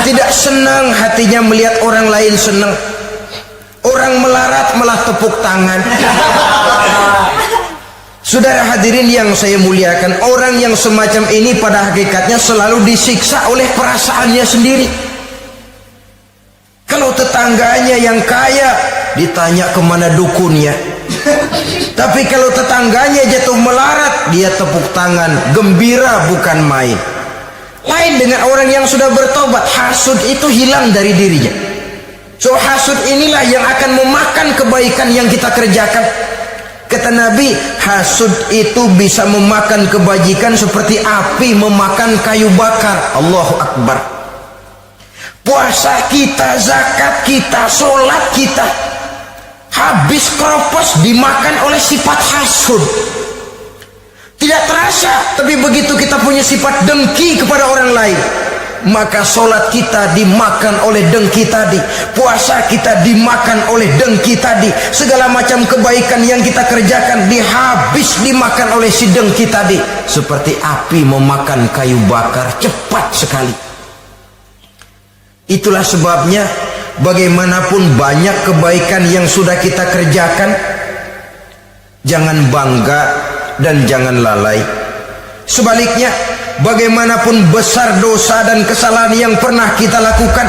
Tidak senang hatinya melihat orang lain senang. Orang melarat malah tepuk tangan. Saudara hadirin yang saya muliakan, orang yang semacam ini pada hakikatnya selalu disiksa oleh perasaannya sendiri. Kalau tetangganya yang kaya, ditanya kemana dukunnya. Tapi kalau tetangganya jatuh melarat, dia tepuk tangan, gembira bukan main. Lain dengan orang yang sudah bertobat, hasud itu hilang dari dirinya. So hasud inilah yang akan memakan kebaikan yang kita kerjakan. Kata Nabi, hasud itu bisa memakan kebajikan seperti api memakan kayu bakar. Allahu Akbar. Puasa kita, zakat kita, sholat kita, habis keropos dimakan oleh sifat hasud. Tidak terasa, tapi begitu kita punya sifat dengki kepada orang lain, maka sholat kita dimakan oleh dengki tadi, puasa kita dimakan oleh dengki tadi, segala macam kebaikan yang kita kerjakan dimakan oleh si dengki tadi, seperti api memakan kayu bakar, cepat sekali. Itulah sebabnya bagaimanapun banyak kebaikan yang sudah kita kerjakan, jangan bangga dan jangan lalai. Sebaliknya, bagaimanapun besar dosa dan kesalahan yang pernah kita lakukan,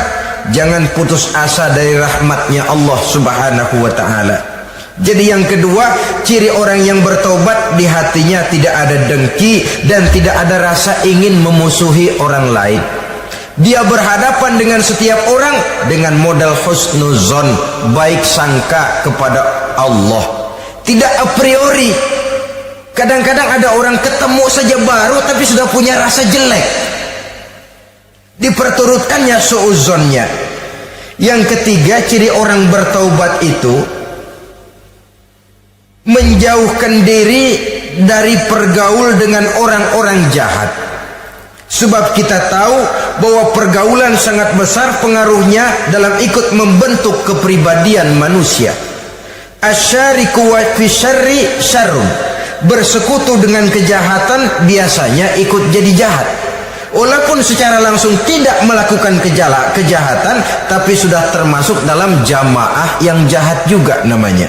jangan putus asa dari rahmatnya Allah Subhanahu wa ta'ala. Jadi yang kedua, ciri orang yang bertobat, di hatinya tidak ada dengki dan tidak ada rasa ingin memusuhi orang lain. Dia berhadapan dengan setiap orang dengan modal husnuzon, baik sangka kepada Allah, tidak a priori. Kadang-kadang ada orang ketemu saja baru tapi sudah punya rasa jelek, diperturutkannya suuzonnya. Yang ketiga, ciri orang bertaubat itu menjauhkan diri dari pergaul dengan orang-orang jahat. Sebab kita tahu bahwa pergaulan sangat besar pengaruhnya dalam ikut membentuk kepribadian manusia. Asyariku wa fi syarri syarrun. Bersekutu dengan kejahatan biasanya ikut jadi jahat. Walaupun secara langsung tidak melakukan kejahatan, tapi sudah termasuk dalam jamaah yang jahat juga namanya.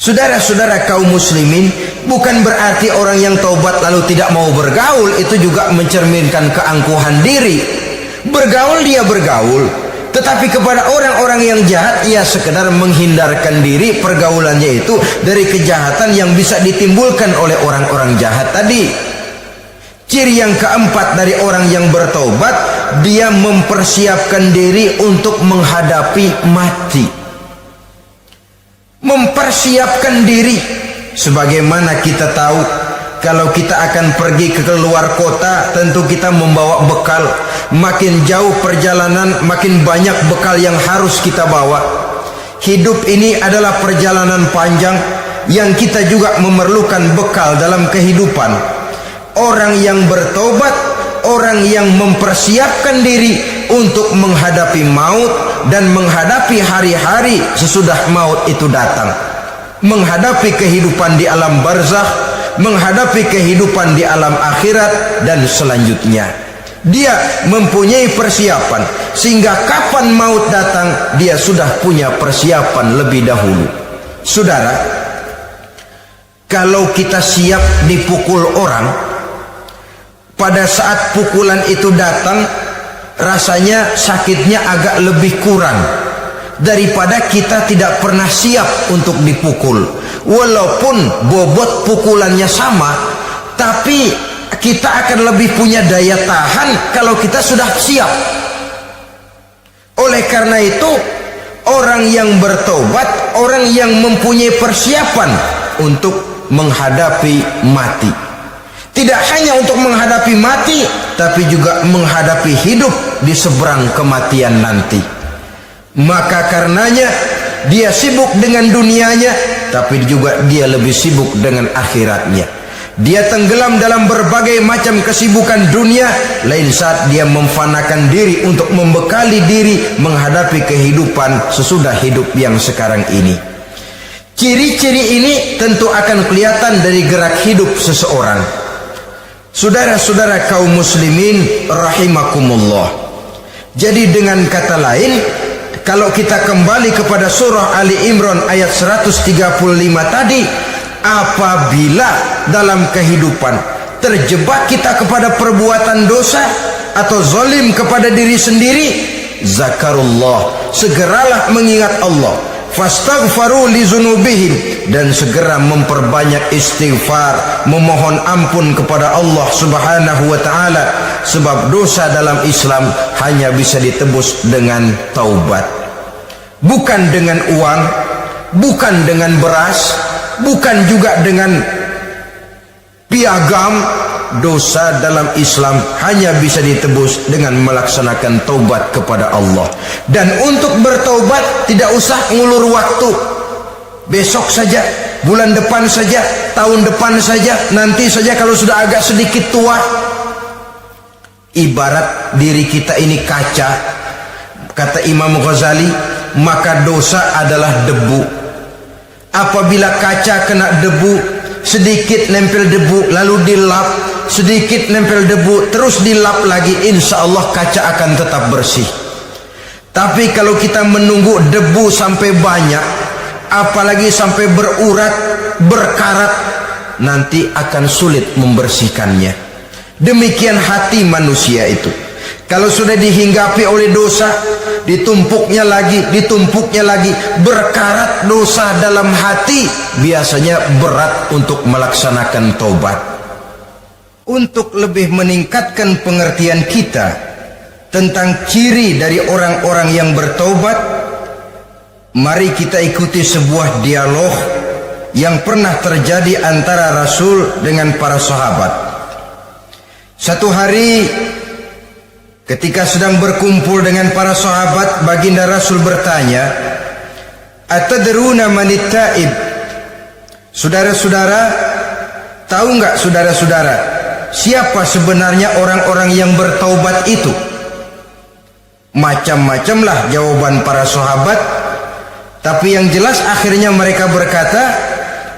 Saudara-saudara kaum muslimin, bukan berarti orang yang taubat lalu tidak mau bergaul itu juga mencerminkan keangkuhan diri. Bergaul dia bergaul, tetapi kepada orang-orang yang jahat ia sekedar menghindarkan diri pergaulannya itu dari kejahatan yang bisa ditimbulkan oleh orang-orang jahat tadi. Ciri yang keempat dari orang yang bertaubat, dia mempersiapkan diri untuk menghadapi mati. Mempersiapkan diri, sebagaimana kita tahu kalau kita akan pergi ke luar kota, tentu kita membawa bekal. Makin jauh perjalanan, makin banyak bekal yang harus kita bawa. Hidup ini adalah perjalanan panjang yang kita juga memerlukan bekal dalam kehidupan. Orang yang bertobat, orang yang mempersiapkan diri untuk menghadapi maut dan menghadapi hari-hari sesudah maut itu datang. Menghadapi kehidupan di alam barzakh, menghadapi kehidupan di alam akhirat dan selanjutnya. Dia mempunyai persiapan sehingga kapan maut datang dia sudah punya persiapan lebih dahulu. Saudara, kalau kita siap dipukul orang, pada saat pukulan itu datang rasanya sakitnya agak lebih kurang daripada kita tidak pernah siap untuk dipukul. Walaupun bobot pukulannya sama, tapi kita akan lebih punya daya tahan kalau kita sudah siap. Oleh karena itu, orang yang bertobat, orang yang mempunyai persiapan untuk menghadapi mati. Tidak hanya untuk menghadapi mati, tapi juga menghadapi hidup di seberang kematian nanti. Maka karenanya dia sibuk dengan dunianya, tapi juga dia lebih sibuk dengan akhiratnya. Dia tenggelam dalam berbagai macam kesibukan dunia, lain saat dia memfanakan diri untuk membekali diri menghadapi kehidupan sesudah hidup yang sekarang ini. Ciri-ciri ini tentu akan kelihatan dari gerak hidup seseorang. Saudara-saudara kaum muslimin rahimakumullah. Jadi dengan kata lain, kalau kita kembali kepada surah Ali Imran ayat 135 tadi, apabila dalam kehidupan terjebak kita kepada perbuatan dosa atau zalim kepada diri sendiri, zakarullah, segeralah mengingat Allah, fastaghfaru li dzunubihim, dan segera memperbanyak istighfar, memohon ampun kepada Allah Subhanahu wa taala, sebab dosa dalam Islam hanya bisa ditebus dengan taubat. Bukan dengan uang, bukan dengan beras, bukan juga dengan piagam, dosa dalam Islam hanya bisa ditebus dengan melaksanakan taubat kepada Allah. Dan untuk bertaubat tidak usah ngulur waktu. Besok saja, bulan depan saja, tahun depan saja, nanti saja kalau sudah agak sedikit tua. Ibarat diri kita ini kaca, kata Imam Ghazali, maka dosa adalah debu. Apabila kaca kena debu, sedikit nempel debu lalu dilap, sedikit nempel debu terus dilap lagi, insya Allah kaca akan tetap bersih. Tapi kalau kita menunggu debu sampai banyak, apalagi sampai berurat, berkarat, nanti akan sulit membersihkannya. Demikian hati manusia itu. Kalau sudah dihinggapi oleh dosa, ditumpuknya lagi, berkarat dosa dalam hati, biasanya berat untuk melaksanakan taubat. Untuk lebih meningkatkan pengertian kita tentang ciri dari orang-orang yang bertaubat, mari kita ikuti sebuah dialog yang pernah terjadi antara Rasul dengan para sahabat. Satu hari ketika sedang berkumpul dengan para sahabat, baginda Rasul bertanya, "Atadruna manit taib?" Saudara-saudara, tahu enggak saudara-saudara, siapa sebenarnya orang-orang yang bertaubat itu? Macam-macamlah jawaban para sahabat, tapi yang jelas akhirnya mereka berkata,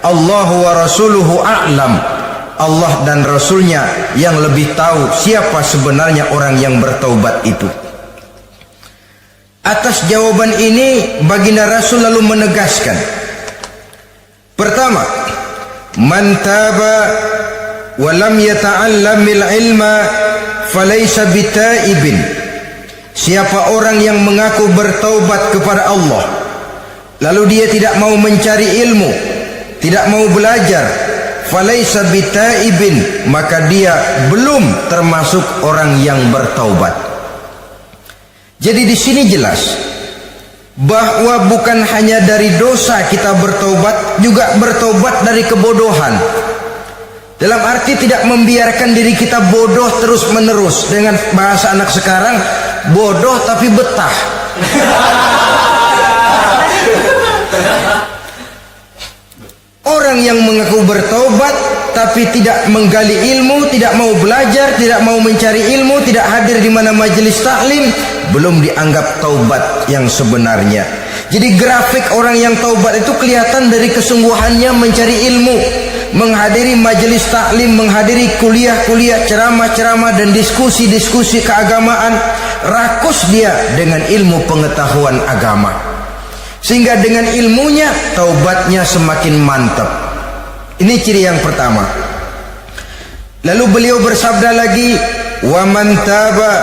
"Allahu wa rasuluhu a'lam." Allah dan Rasulnya yang lebih tahu siapa sebenarnya orang yang bertaubat itu. Atas jawaban ini baginda Rasul lalu menegaskan, pertama, man taba wa lam yata'allamil ilma falaysa bitaibin. Siapa orang yang mengaku bertaubat kepada Allah lalu dia tidak mau mencari ilmu, tidak mau belajar, falaysa bitaibin, maka dia belum termasuk orang yang bertaubat. Jadi di sini jelas bahwa bukan hanya dari dosa kita bertaubat, juga bertaubat dari kebodohan. Dalam arti tidak membiarkan diri kita bodoh terus menerus. Dengan bahasa anak sekarang, bodoh tapi betah. Orang yang mengaku bertaubat tapi tidak menggali ilmu, tidak mau belajar, tidak mau mencari ilmu, tidak hadir di mana majelis taklim, belum dianggap taubat yang sebenarnya. Jadi grafik orang yang taubat itu kelihatan dari kesungguhannya mencari ilmu, menghadiri majelis taklim, menghadiri kuliah-kuliah, ceramah-ceramah dan diskusi-diskusi keagamaan. Rakus dia dengan ilmu pengetahuan agama, sehingga dengan ilmunya taubatnya semakin mantap. Ini ciri yang pertama. Lalu beliau bersabda lagi, wa man taba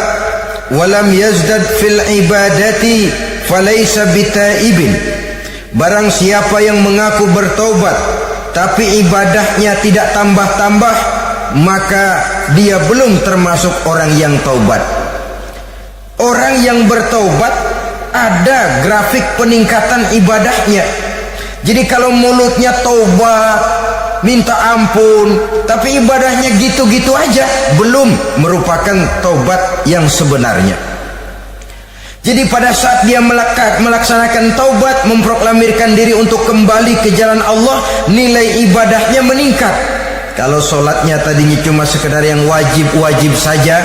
wa lam yazdad fil ibadati falaysa bitaibin. Barang siapa yang mengaku bertaubat tapi ibadahnya tidak tambah-tambah, maka dia belum termasuk orang yang taubat. Orang yang bertaubat ada grafik peningkatan ibadahnya. Jadi kalau mulutnya taubat, minta ampun, tapi ibadahnya gitu-gitu aja, belum merupakan taubat yang sebenarnya. Jadi pada saat dia melaksanakan taubat, memproklamirkan diri untuk kembali ke jalan Allah, nilai ibadahnya meningkat. Kalau sholatnya tadinya cuma sekedar yang wajib-wajib saja,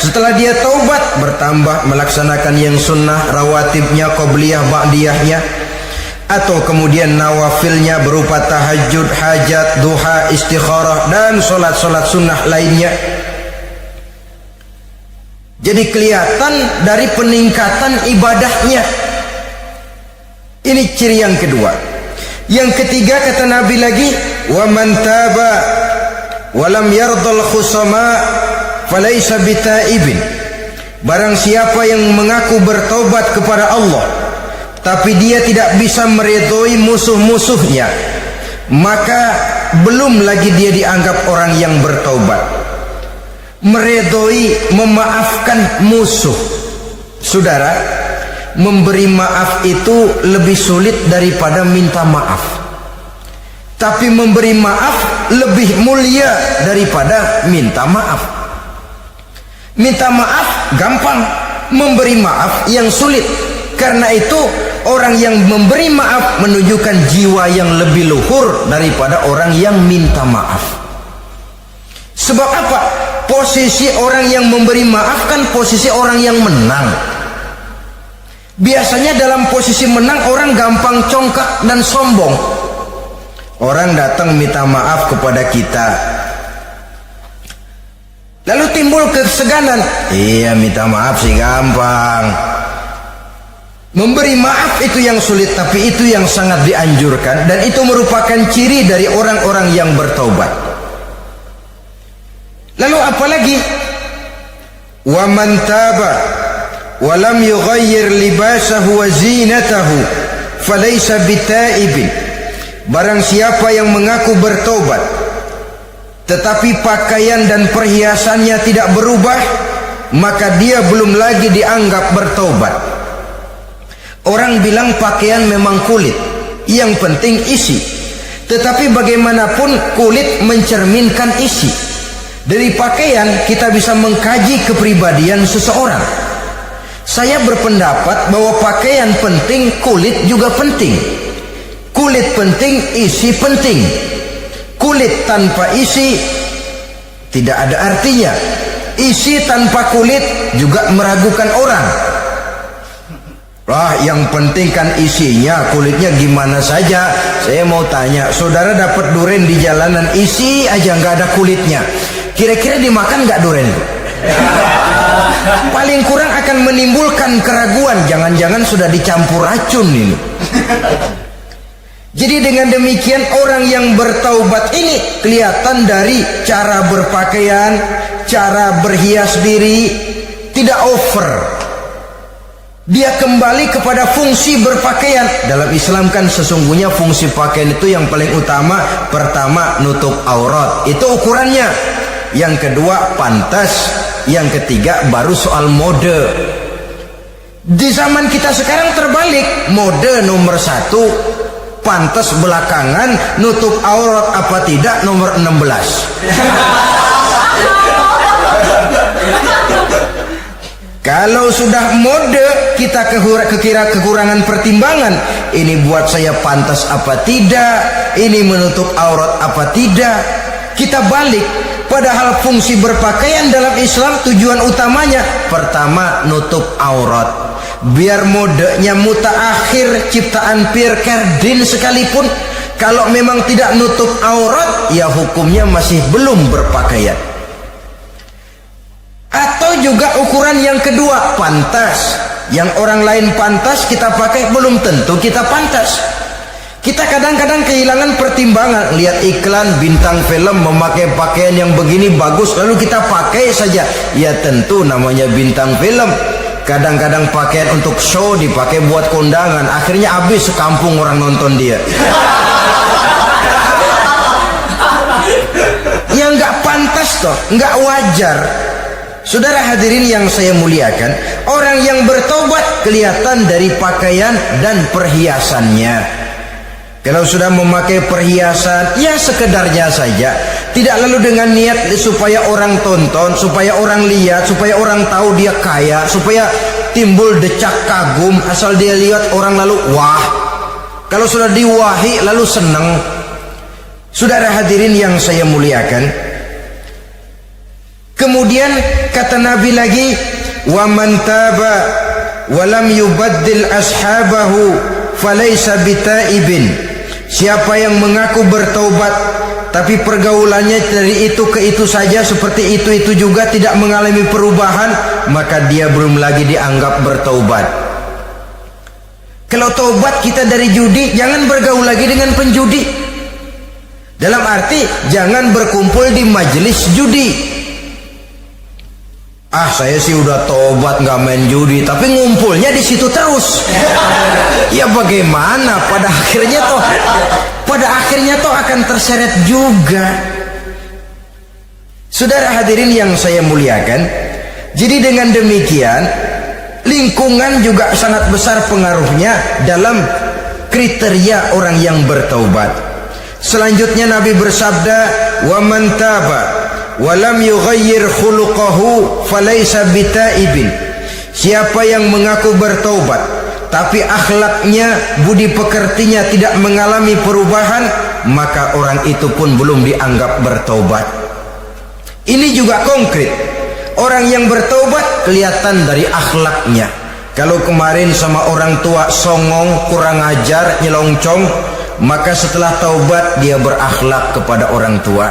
setelah dia taubat bertambah melaksanakan yang sunnah, rawatibnya, qobliyah, ba'diyahnya, atau kemudian nawafilnya berupa tahajud, hajat, duha, istikharah, dan solat-solat sunnah lainnya. Jadi kelihatan dari peningkatan ibadahnya. Ini ciri yang kedua. Yang ketiga kata Nabi lagi, wa man taba wa lam yardal khusama falaysa bitaibin. Barang siapa yang mengaku bertaubat kepada Allah tapi dia tidak bisa meridhoi musuh-musuhnya, maka belum lagi dia dianggap orang yang bertaubat. Meridhoi, memaafkan musuh. Saudara, memberi maaf itu lebih sulit daripada minta maaf. Tapi memberi maaf lebih mulia daripada minta maaf. Minta maaf gampang, memberi maaf yang sulit. Karena itu orang yang memberi maaf menunjukkan jiwa yang lebih luhur daripada orang yang minta maaf. Sebab apa? Posisi orang yang memberi maaf kan posisi orang yang menang. Biasanya dalam posisi menang orang gampang congkak dan sombong. Orang datang minta maaf kepada kita, lalu timbul keseganan. Iya, minta maaf sih gampang. Memberi maaf itu yang sulit, tapi itu yang sangat dianjurkan, dan itu merupakan ciri dari orang-orang yang bertaubat. Lalu apalagi? Wa man taba wa lam yughayyir libasahu wa zinatahu falaysa bitaibin. Barang siapa yang mengaku bertobat tetapi pakaian dan perhiasannya tidak berubah, maka dia belum lagi dianggap bertobat. Orang bilang pakaian memang kulit, yang penting isi. Tetapi bagaimanapun kulit mencerminkan isi. Dari pakaian kita bisa mengkaji kepribadian seseorang. Saya berpendapat bahwa pakaian penting, kulit juga penting. Kulit penting, isi penting. Kulit tanpa isi tidak ada artinya. Isi tanpa kulit juga meragukan orang. Wah, yang penting kan isinya, kulitnya gimana saja. Saya mau tanya, saudara dapat duren di jalanan, isi aja nggak ada kulitnya, kira-kira dimakan nggak duren? Paling kurang akan menimbulkan keraguan, jangan-jangan sudah dicampur racun ini. Jadi dengan demikian orang yang bertaubat ini kelihatan dari cara berpakaian, cara berhias diri, tidak over. Dia kembali kepada fungsi berpakaian. Dalam Islam kan sesungguhnya fungsi pakaian itu yang paling utama. Pertama, nutup aurat, itu ukurannya. Yang kedua, pantas. Yang ketiga, baru soal mode. Di zaman kita sekarang terbalik. Mode nomor 1, pantas belakangan, nutup aurat apa tidak nomor 16. Kalau sudah mode, kita kekira kekurangan pertimbangan. Ini buat saya pantas apa tidak, ini menutup aurat apa tidak. Kita balik, padahal fungsi berpakaian dalam Islam tujuan utamanya pertama nutup aurat. Biar modenya mutaakhir, ciptaan Pierre Cardin sekalipun, kalau memang tidak nutup aurat, ya hukumnya masih belum berpakaian. Atau juga ukuran yang kedua, pantas. Yang orang lain pantas kita pakai, belum tentu kita pantas. Kita kadang-kadang kehilangan pertimbangan. Lihat iklan bintang film memakai pakaian yang begini bagus, lalu kita pakai saja. Ya tentu namanya bintang film. Kadang-kadang pakaian untuk show dipakai buat kondangan, akhirnya habis sekampung orang nonton dia. Ya nggak pantas toh, nggak wajar. Saudara hadirin yang saya muliakan, orang yang bertobat kelihatan dari pakaian dan perhiasannya. Kalau sudah memakai perhiasan, ya sekedarnya saja, tidak lalu dengan niat supaya orang tonton, supaya orang lihat, supaya orang tahu dia kaya, supaya timbul decak kagum, asal dia lihat orang lalu wah. Kalau sudah diwahi lalu senang. Saudara hadirin yang saya muliakan, kemudian kata Nabi lagi, wa man taba wa lam yubaddil ashabahu falaysa bitaibin. Siapa yang mengaku bertaubat tapi pergaulannya dari itu ke itu saja, seperti itu juga, tidak mengalami perubahan, maka dia belum lagi dianggap bertaubat. Kalau taubat kita dari judi, jangan bergaul lagi dengan penjudi. Dalam arti jangan berkumpul di majelis judi. Ah, saya sih udah tobat nggak main judi, tapi ngumpulnya di situ terus. Ya bagaimana? Pada akhirnya toh akan terseret juga. Saudara hadirin yang saya muliakan, jadi dengan demikian lingkungan juga sangat besar pengaruhnya dalam kriteria orang yang bertaubat. Selanjutnya Nabi bersabda, "Wa man taba wa lam yughayyir khuluquhu falaysa bitaibin." Siapa yang mengaku bertaubat tapi akhlaknya, budi pekertinya tidak mengalami perubahan, maka orang itu pun belum dianggap bertaubat. Ini juga konkret. Orang yang bertaubat kelihatan dari akhlaknya. Kalau kemarin sama orang tua songong, kurang ajar, nyelongcong, maka setelah taubat dia berakhlak kepada orang tua.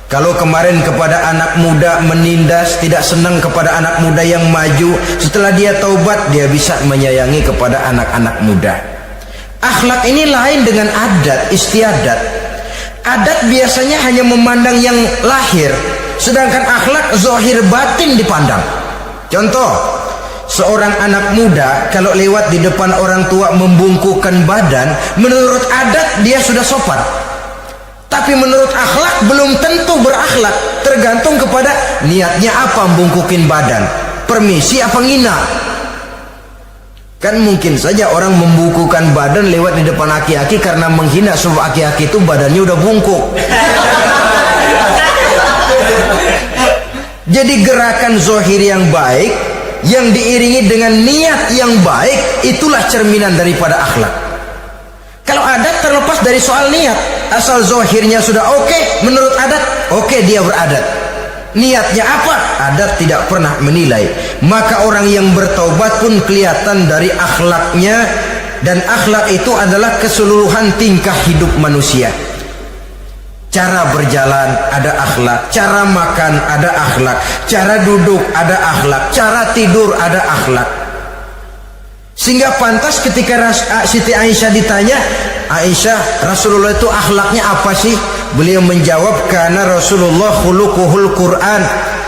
Kalau kemarin kepada anak muda menindas, tidak senang kepada anak muda yang maju, setelah dia taubat dia bisa menyayangi kepada anak-anak muda. Akhlak ini lain dengan adat istiadat. Adat biasanya hanya memandang yang lahir, sedangkan akhlak zahir batin dipandang. Contoh, seorang anak muda kalau lewat di depan orang tua membungkukkan badan, menurut adat dia sudah sopan. Tapi menurut akhlak belum tentu berakhlak, tergantung kepada niatnya apa membungkukin badan. Permisi apa ngina? Kan mungkin saja orang membungkukkan badan lewat di depan aki-aki karena menghina, sebab aki-aki itu badannya udah bungkuk. Jadi gerakan zahir yang baik yang diiringi dengan niat yang baik, itulah cerminan daripada akhlak. Kalau adat terlepas dari soal niat, asal zahirnya sudah oke, menurut adat oke, dia beradat. Niatnya apa? Adat tidak pernah menilai. Maka orang yang bertaubat pun kelihatan dari akhlaknya, dan akhlak itu adalah keseluruhan tingkah hidup manusia. Cara berjalan ada akhlak, cara makan ada akhlak, cara duduk ada akhlak, cara tidur ada akhlak. Sehingga pantas ketika Siti Aisyah ditanya, "Aisyah, Rasulullah itu akhlaknya apa sih?" Beliau menjawab, "Karena Rasulullah khuluquhul Quran."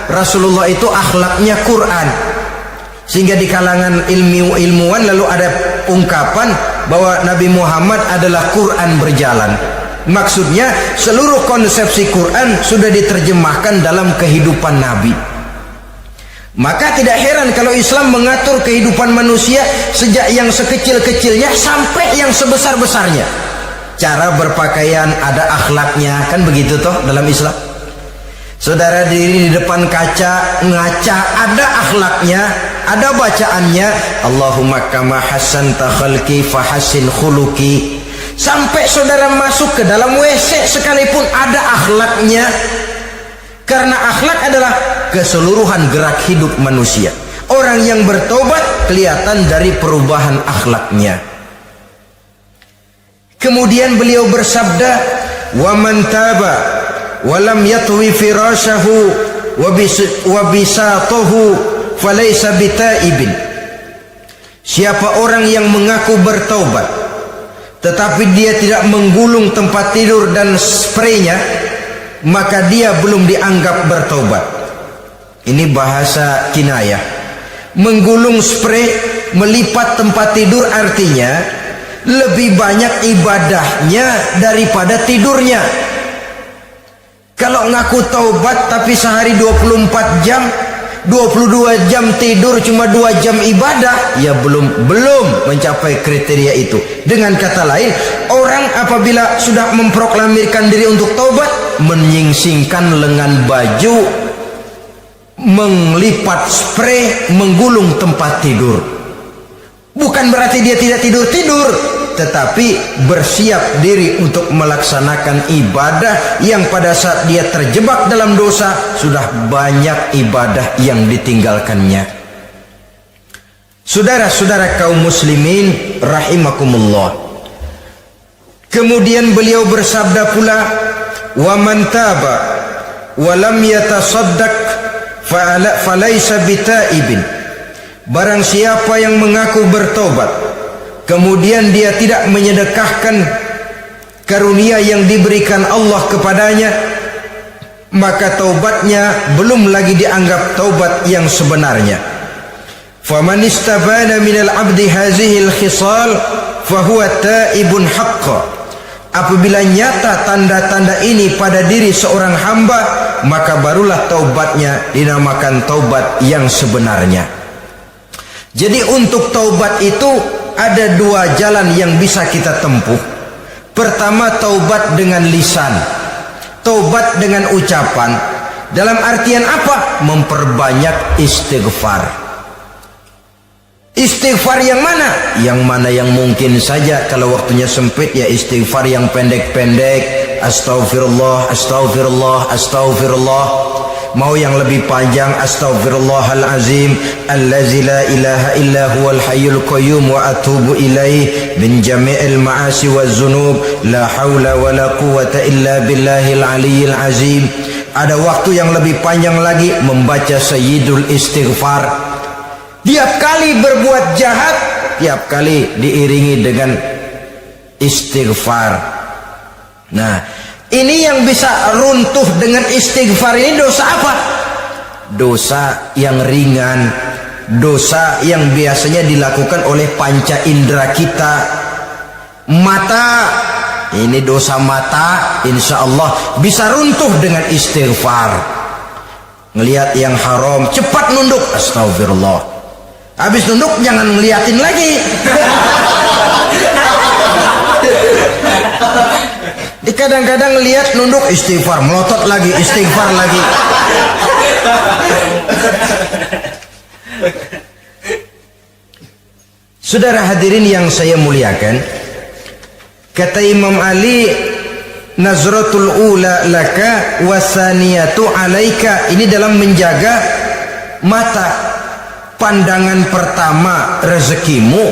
Rasulullah itu akhlaknya Quran. Sehingga di kalangan ilmuwan lalu ada ungkapan bahwa Nabi Muhammad adalah Quran berjalan. Maksudnya seluruh konsepsi Quran sudah diterjemahkan dalam kehidupan Nabi. Maka tidak heran kalau Islam mengatur kehidupan manusia sejak yang sekecil-kecilnya sampai yang sebesar-besarnya. Cara berpakaian ada akhlaknya, kan begitu toh dalam Islam. Saudara diri di depan kaca ngaca, ada akhlaknya, ada bacaannya, Allahumma kama hasanta khalqi fahassin khuluqi. Sampai saudara masuk ke dalam WC sekalipun ada akhlaknya. Karena akhlak adalah keseluruhan gerak hidup manusia. Orang yang bertobat kelihatan dari perubahan akhlaknya. Kemudian beliau bersabda, "Wa man taba wa lam yatwi firashahu wa bisatahu falaysa bitaibin." Siapa orang yang mengaku bertaubat tetapi dia tidak menggulung tempat tidur dan spraynya, maka dia belum dianggap bertaubat. Ini bahasa kinayah. Menggulung spray, melipat tempat tidur artinya lebih banyak ibadahnya daripada tidurnya. Kalau ngaku taubat tapi sehari 24 jam, 22 jam tidur, cuma 2 jam ibadah, ya belum mencapai kriteria itu. Dengan kata lain, orang apabila sudah memproklamirkan diri untuk taubat, menyingsingkan lengan baju, melipat spray, menggulung tempat tidur. Bukan berarti dia tidak tidur-tidur, tetapi bersiap diri untuk melaksanakan ibadah yang pada saat dia terjebak dalam dosa, sudah banyak ibadah yang ditinggalkannya. Saudara-saudara kaum muslimin rahimakumullah. Kemudian beliau bersabda pula, "Wa man taba wa lam yatasaddaq falaysa bitaibin." Barang siapa yang mengaku bertobat kemudian dia tidak menyedekahkan karunia yang diberikan Allah kepadanya, maka taubatnya belum lagi dianggap taubat yang sebenarnya. Faman istabana minal abdi hazihil khisal fahuwa taibun haqqa. Apabila nyata tanda-tanda ini pada diri seorang hamba, maka barulah taubatnya dinamakan taubat yang sebenarnya. Jadi untuk taubat itu ada 2 jalan yang bisa kita tempuh. Pertama, taubat dengan lisan, taubat dengan ucapan. Dalam artian apa? Memperbanyak istighfar. Istighfar yang mana? Yang mana yang mungkin saja. Kalau waktunya sempit ya istighfar yang pendek-pendek. Astaghfirullah, astaghfirullah, astaghfirullah. Mau yang lebih panjang, astaghfirullahalazim allazi la ilaha illa huwal hayyul qayyum wa atubu ilaih min jami'il ma'asi waz zunub la haula wala quwwata illa billahil aliyyil azim. Ada waktu yang lebih panjang lagi membaca sayyidul istighfar. Tiap kali berbuat jahat, tiap kali diiringi dengan istighfar. Nah, ini yang bisa runtuh dengan istighfar ini dosa apa? Dosa yang ringan, dosa yang biasanya dilakukan oleh panca indera kita. Mata, ini dosa mata, insya Allah bisa runtuh dengan istighfar. Ngelihat yang haram, cepat nunduk, astagfirullah. Habis nunduk jangan ngeliatin lagi. Kadang-kadang lihat nunduk istighfar, melotot lagi, istighfar lagi. Saudara hadirin yang saya muliakan, kata Imam Ali, nazratul ula laka wasaniyatu alaika. Ini dalam menjaga mata. Pandangan pertama rezekimu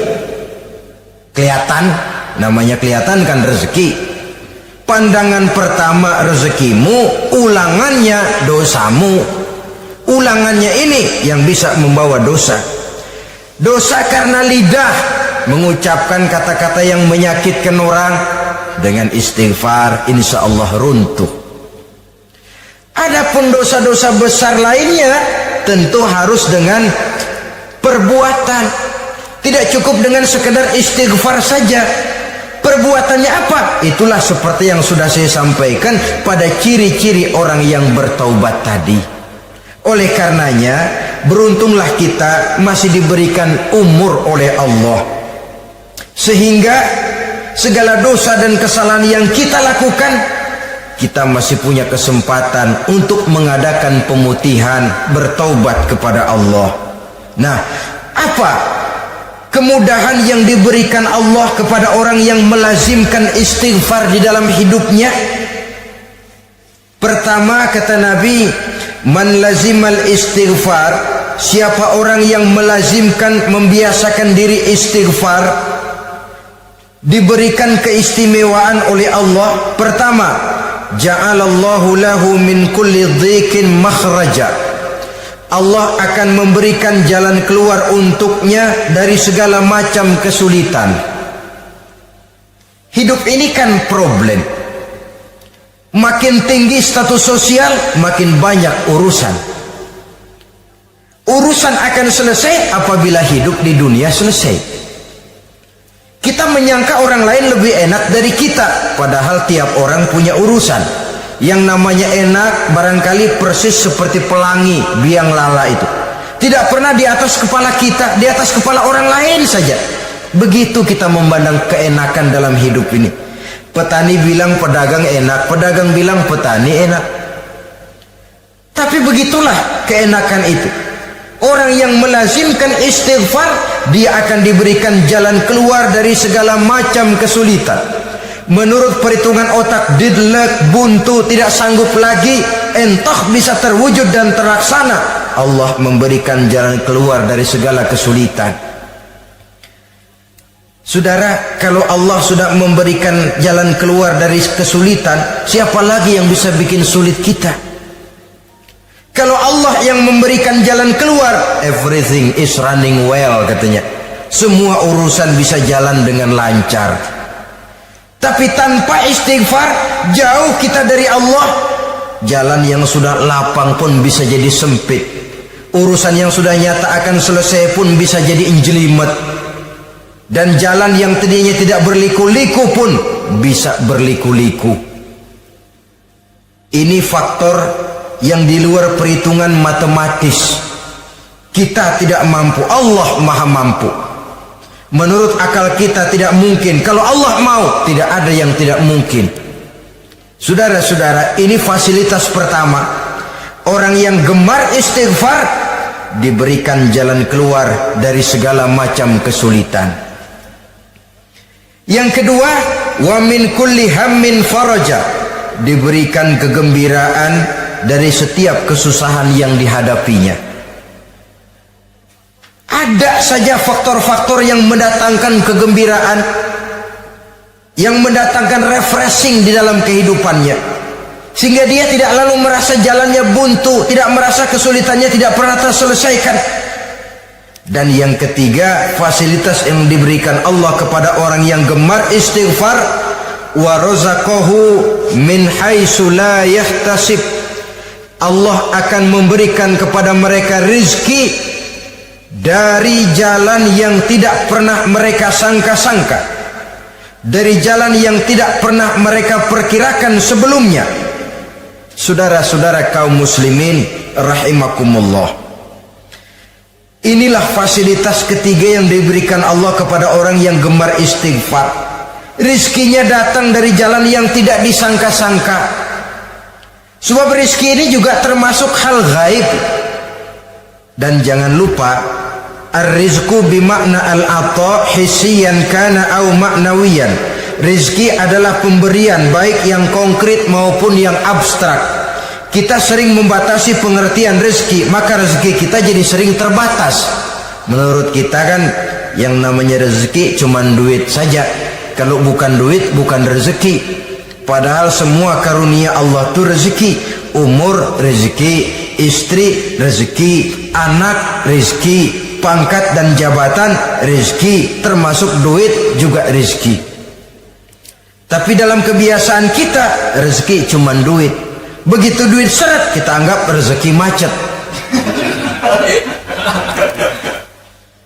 kelihatan, namanya kelihatan kan rezeki. Pandangan pertama rezekimu, ulangannya dosamu. Ulangannya ini yang bisa membawa dosa. Dosa karena lidah, mengucapkan kata-kata yang menyakitkan orang. Dengan istighfar insya Allah runtuh. Adapun dosa-dosa besar lainnya tentu harus dengan perbuatan. Tidak cukup dengan sekedar istighfar saja. Perbuatannya apa? Itulah seperti yang sudah saya sampaikan pada ciri-ciri orang yang bertaubat tadi. Oleh karenanya, beruntunglah kita masih diberikan umur oleh Allah. Sehingga segala dosa dan kesalahan yang kita lakukan, kita masih punya kesempatan untuk mengadakan pemutihan, bertaubat kepada Allah. Nah, apa kemudahan yang diberikan Allah kepada orang yang melazimkan istighfar di dalam hidupnya? Pertama kata Nabi, man lazimal istighfar, siapa orang yang melazimkan, membiasakan diri istighfar, diberikan keistimewaan oleh Allah. Pertama, ja'alallahu lahu min kulli dhiqin makhraja. Allah akan memberikan jalan keluar untuknya dari segala macam kesulitan. Hidup ini kan problem. Makin tinggi status sosial, makin banyak urusan. Urusan akan selesai apabila hidup di dunia selesai. Kita menyangka orang lain lebih enak dari kita, padahal tiap orang punya urusan. Yang namanya enak barangkali persis seperti pelangi biang lala itu, tidak pernah di atas kepala kita, di atas kepala orang lain saja. Begitu kita memandang keenakan dalam hidup ini. Petani bilang pedagang enak, pedagang bilang petani enak. Tapi begitulah keenakan itu. Orang yang melazimkan istighfar, dia akan diberikan jalan keluar dari segala macam kesulitan. Menurut perhitungan otak, didlek, buntu, tidak sanggup lagi, entah bisa terwujud dan terlaksana. Allah memberikan jalan keluar dari segala kesulitan. Saudara, kalau Allah sudah memberikan jalan keluar dari kesulitan, siapa lagi yang bisa bikin sulit kita? Kalau Allah yang memberikan jalan keluar, everything is running well katanya. Semua urusan bisa jalan dengan lancar. Tapi tanpa istighfar, jauh kita dari Allah. Jalan yang sudah lapang pun bisa jadi sempit. Urusan yang sudah nyata akan selesai pun bisa jadi injelimet. Dan jalan yang tadinya tidak berliku-liku pun bisa berliku-liku. Ini faktor yang di luar perhitungan matematis. Kita tidak mampu, Allah maha mampu. Menurut akal kita tidak mungkin. Kalau Allah mau, tidak ada yang tidak mungkin. Saudara-saudara, ini fasilitas pertama. Orang yang gemar istighfar diberikan jalan keluar dari segala macam kesulitan. Yang kedua, wa min kulli hammin faraja, diberikan kegembiraan dari setiap kesusahan yang dihadapinya. Ada saja faktor-faktor yang mendatangkan kegembiraan, yang mendatangkan refreshing di dalam kehidupannya, sehingga dia tidak lalu merasa jalannya buntu, tidak merasa kesulitannya tidak pernah terselesaikan. Dan yang ketiga, fasilitas yang diberikan Allah kepada orang yang gemar istighfar, wa razaqahu min haitsu la yahtasib, Allah akan memberikan kepada mereka rizki dari jalan yang tidak pernah mereka sangka-sangka, dari jalan yang tidak pernah mereka perkirakan sebelumnya. Saudara-saudara kaum muslimin rahimakumullah, inilah fasilitas ketiga yang diberikan Allah kepada orang yang gemar istighfar. Rizkinya datang dari jalan yang tidak disangka-sangka. Sebab rizki ini juga termasuk hal gaib. Dan jangan lupa, ar-rizqu bimakna al-ata hissiyan kana au ma'nawiyan. Rizki adalah pemberian, baik yang konkret maupun yang abstrak. Kita sering membatasi pengertian rezeki, maka rezeki kita jadi sering terbatas. Menurut kita kan yang namanya rezeki cuman duit saja. Kalau bukan duit bukan rezeki. Padahal semua karunia Allah itu rezeki. Umur rezeki, istri rezeki, anak rezeki, pangkat dan jabatan rezeki, termasuk duit juga rezeki. Tapi dalam kebiasaan kita rezeki cuman duit. Begitu duit seret kita anggap rezeki macet.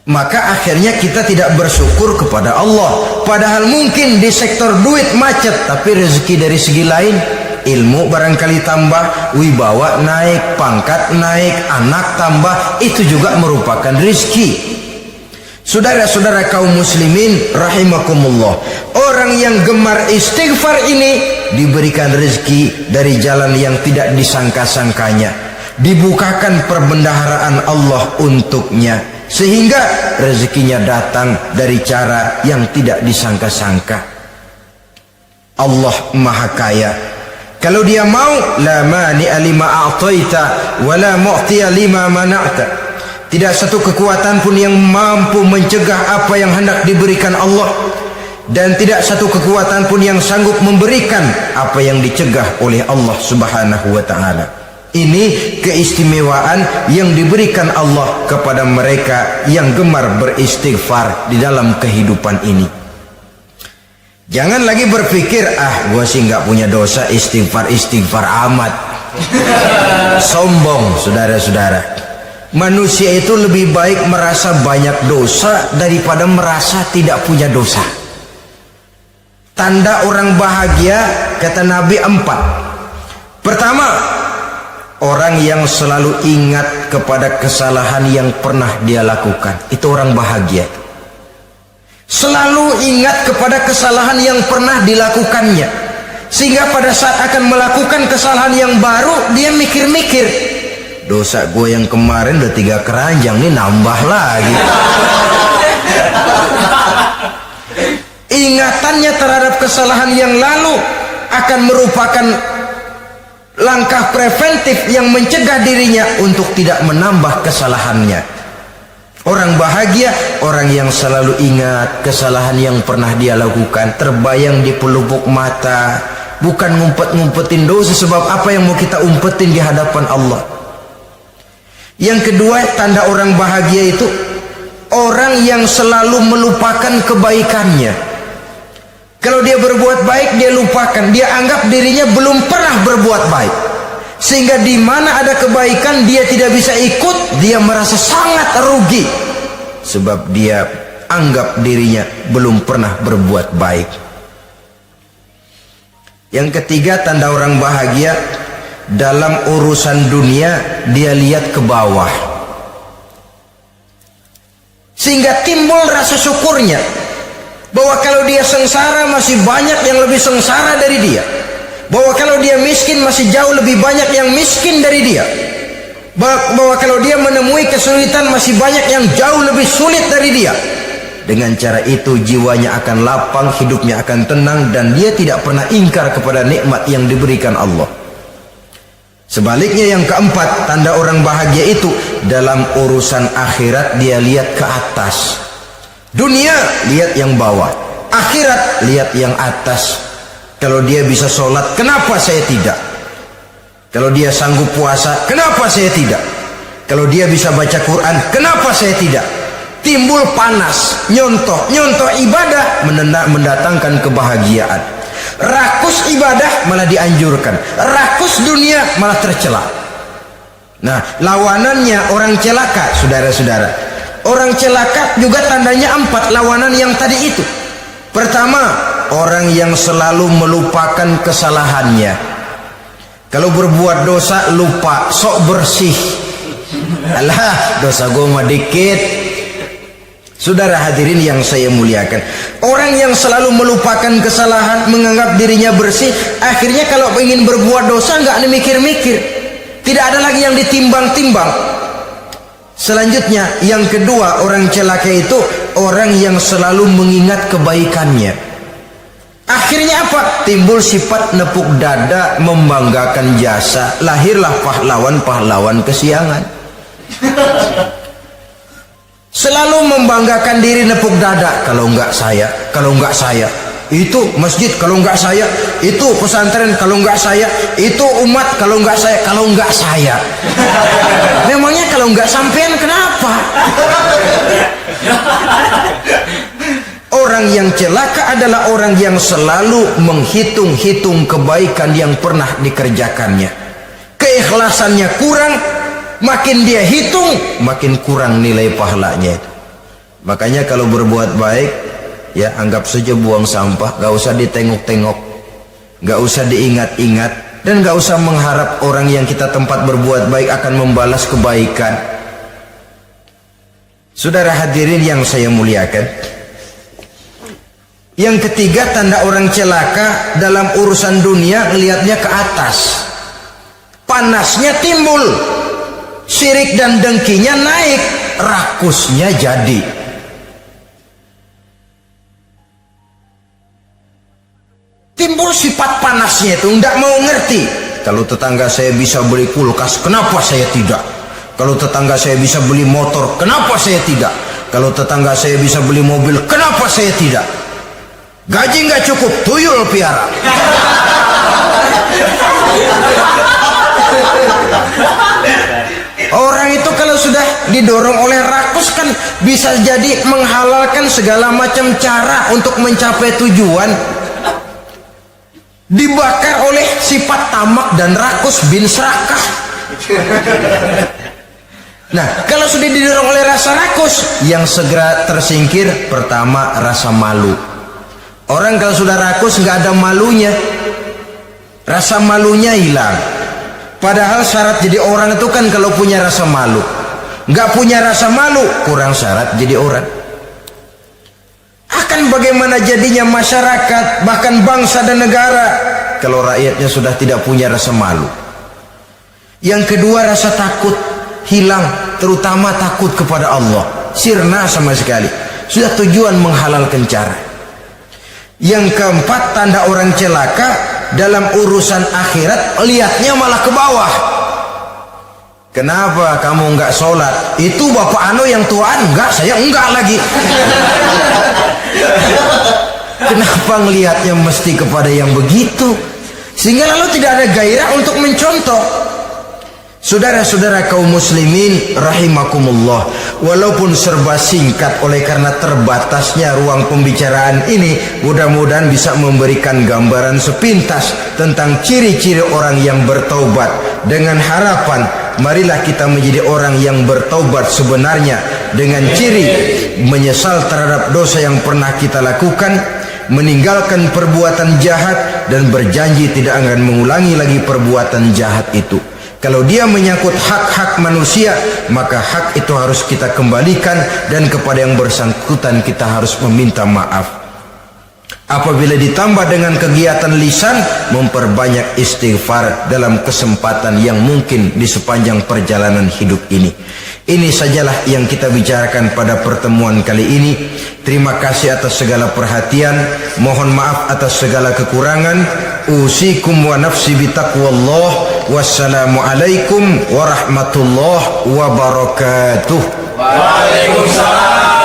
Maka akhirnya kita tidak bersyukur kepada Allah. Padahal mungkin di sektor duit macet, tapi rezeki dari segi lain, ilmu barangkali tambah, wibawa naik, pangkat naik, anak tambah, itu juga merupakan rezeki. Saudara-saudara kaum muslimin rahimakumullah, orang yang gemar istighfar ini diberikan rezeki dari jalan yang tidak disangka-sangkanya, dibukakan perbendaharaan Allah untuknya, sehingga rezekinya datang dari cara yang tidak disangka-sangka. Allah Maha Kaya. Kalau dia mau, la mani'a lima a'taita wa la mu'tiya lima mana'ta. Tidak satu kekuatan pun yang mampu mencegah apa yang hendak diberikan Allah, dan tidak satu kekuatan pun yang sanggup memberikan apa yang dicegah oleh Allah Subhanahu wa ta'ala. Ini keistimewaan yang diberikan Allah kepada mereka yang gemar beristighfar di dalam kehidupan ini. Jangan lagi berpikir, gua sih nggak punya dosa, istighfar amat. Sombong, saudara-saudara. Manusia itu lebih baik merasa banyak dosa daripada merasa tidak punya dosa. Tanda orang bahagia, kata Nabi, 4. Pertama, orang yang selalu ingat kepada kesalahan yang pernah dia lakukan. Itu orang bahagia. Selalu ingat kepada kesalahan yang pernah dilakukannya, sehingga pada saat akan melakukan kesalahan yang baru, dia mikir-mikir, dosa gue yang kemarin udah 3 keranjang, nih nambah lagi. Ingatannya terhadap kesalahan yang lalu akan merupakan langkah preventif yang mencegah dirinya untuk tidak menambah kesalahannya. Orang bahagia, orang yang selalu ingat kesalahan yang pernah dia lakukan, terbayang di pelupuk mata, bukan ngumpet-ngumpetin dosa. Sebab apa yang mau kita umpetin di hadapan Allah? Yang kedua, tanda orang bahagia itu orang yang selalu melupakan kebaikannya. Kalau dia berbuat baik, dia lupakan, dia anggap dirinya belum pernah berbuat baik, sehingga di mana ada kebaikan dia tidak bisa ikut, dia merasa sangat rugi, sebab dia anggap dirinya belum pernah berbuat baik. Yang ketiga, tanda orang bahagia, dalam urusan dunia dia lihat ke bawah. sehingga timbul rasa syukurnya bahwa kalau dia sengsara masih banyak yang lebih sengsara dari dia, bahwa kalau dia miskin masih jauh lebih banyak yang miskin dari dia, bahwa kalau dia menemui kesulitan masih banyak yang jauh lebih sulit dari dia. Dengan cara itu jiwanya akan lapang, hidupnya akan tenang, dan dia tidak pernah ingkar kepada nikmat yang diberikan Allah. Sebaliknya yang keempat, tanda orang bahagia itu dalam urusan akhirat dia lihat ke atas. Dunia lihat yang bawah, akhirat lihat yang atas. Kalau dia bisa sholat, kenapa saya tidak? Kalau dia sanggup puasa, kenapa saya tidak? Kalau dia bisa baca Quran, kenapa saya tidak? Timbul panas, nyontoh ibadah mendatangkan kebahagiaan. Rakus ibadah malah dianjurkan, rakus dunia malah tercela. Nah, lawanannya orang celaka, saudara-saudara. Orang celaka juga tandanya 4 lawanan yang tadi itu. Pertama, orang yang selalu melupakan kesalahannya. Kalau berbuat dosa lupa, sok bersih. Alah, dosa gue mah dikit. Saudara hadirin yang saya muliakan, orang yang selalu melupakan kesalahan, menganggap dirinya bersih, akhirnya kalau ingin berbuat dosa nggak mikir-mikir, tidak ada lagi yang ditimbang-timbang. Selanjutnya, yang kedua, orang celaka itu orang yang selalu mengingat kebaikannya. Akhirnya apa? Timbul sifat nepuk dada, membanggakan jasa, lahirlah pahlawan-pahlawan kesiangan. Selalu membanggakan diri, nepuk dada. Kalau enggak saya, itu masjid, kalau enggak saya, itu pesantren, kalau enggak saya, itu umat, kalau enggak saya. Memangnya kalau enggak sampean kenapa? Orang yang celaka adalah orang yang selalu menghitung-hitung kebaikan yang pernah dikerjakannya. Keikhlasannya kurang, makin dia hitung, makin kurang nilai pahalanya itu. Makanya kalau berbuat baik, ya anggap saja buang sampah, gak usah ditengok-tengok, gak usah diingat-ingat, dan gak usah mengharap orang yang kita tempat berbuat baik akan membalas kebaikan. Saudara hadirin yang saya muliakan, yang ketiga tanda orang celaka dalam urusan dunia, ngelihatnya ke atas, panasnya timbul, syirik dan dengkinya naik, rakusnya jadi. Timbul sifat panasnya itu, tidak mau ngerti. Kalau tetangga saya bisa beli kulkas, kenapa saya tidak? Kalau tetangga saya bisa beli motor, kenapa saya tidak? Kalau tetangga saya bisa beli mobil, kenapa saya tidak? Gaji nggak cukup, tuyul piara. Orang itu kalau sudah didorong oleh rakus kan bisa jadi menghalalkan segala macam cara untuk mencapai tujuan. Dibakar oleh sifat tamak dan rakus bin serakah. Nah, kalau sudah didorong oleh rasa rakus, yang segera tersingkir pertama rasa malu. Orang kalau sudah rakus nggak ada malunya, rasa malunya hilang. Padahal syarat jadi orang itu kan kalau punya rasa malu. Nggak punya rasa malu, kurang syarat jadi orang. Akan bagaimana jadinya masyarakat, bahkan bangsa dan negara, kalau rakyatnya sudah tidak punya rasa malu. Yang kedua, rasa takut hilang, terutama takut kepada Allah. Sirna sama sekali. Sudah tujuan menghalalkan cara. Yang keempat, tanda orang celaka dalam urusan akhirat, lihatnya malah ke bawah. Kenapa kamu enggak sholat? Itu bapak anu yang tuaan, enggak, saya enggak lagi. Kenapa ngelihatnya mesti kepada yang begitu? Sehingga lalu tidak ada gairah untuk mencontoh. Saudara-saudara kaum muslimin rahimakumullah, walaupun serba singkat oleh karena terbatasnya ruang pembicaraan ini, mudah-mudahan bisa memberikan gambaran sepintas tentang ciri-ciri orang yang bertaubat. Dengan harapan, marilah kita menjadi orang yang bertaubat sebenarnya, dengan ciri menyesal terhadap dosa yang pernah kita lakukan, meninggalkan perbuatan jahat, dan berjanji tidak akan mengulangi lagi perbuatan jahat itu. Kalau dia menyangkut hak-hak manusia, maka hak itu harus kita kembalikan, dan kepada yang bersangkutan kita harus meminta maaf. Apabila ditambah dengan kegiatan lisan, memperbanyak istighfar dalam kesempatan yang mungkin di sepanjang perjalanan hidup ini. Ini sajalah yang kita bicarakan pada pertemuan kali ini. Terima kasih atas segala perhatian. Mohon maaf atas segala kekurangan. Usikum wa nafsi bitaqwallah. Wassalamualaikum warahmatullahi wabarakatuh. Waalaikumsalam.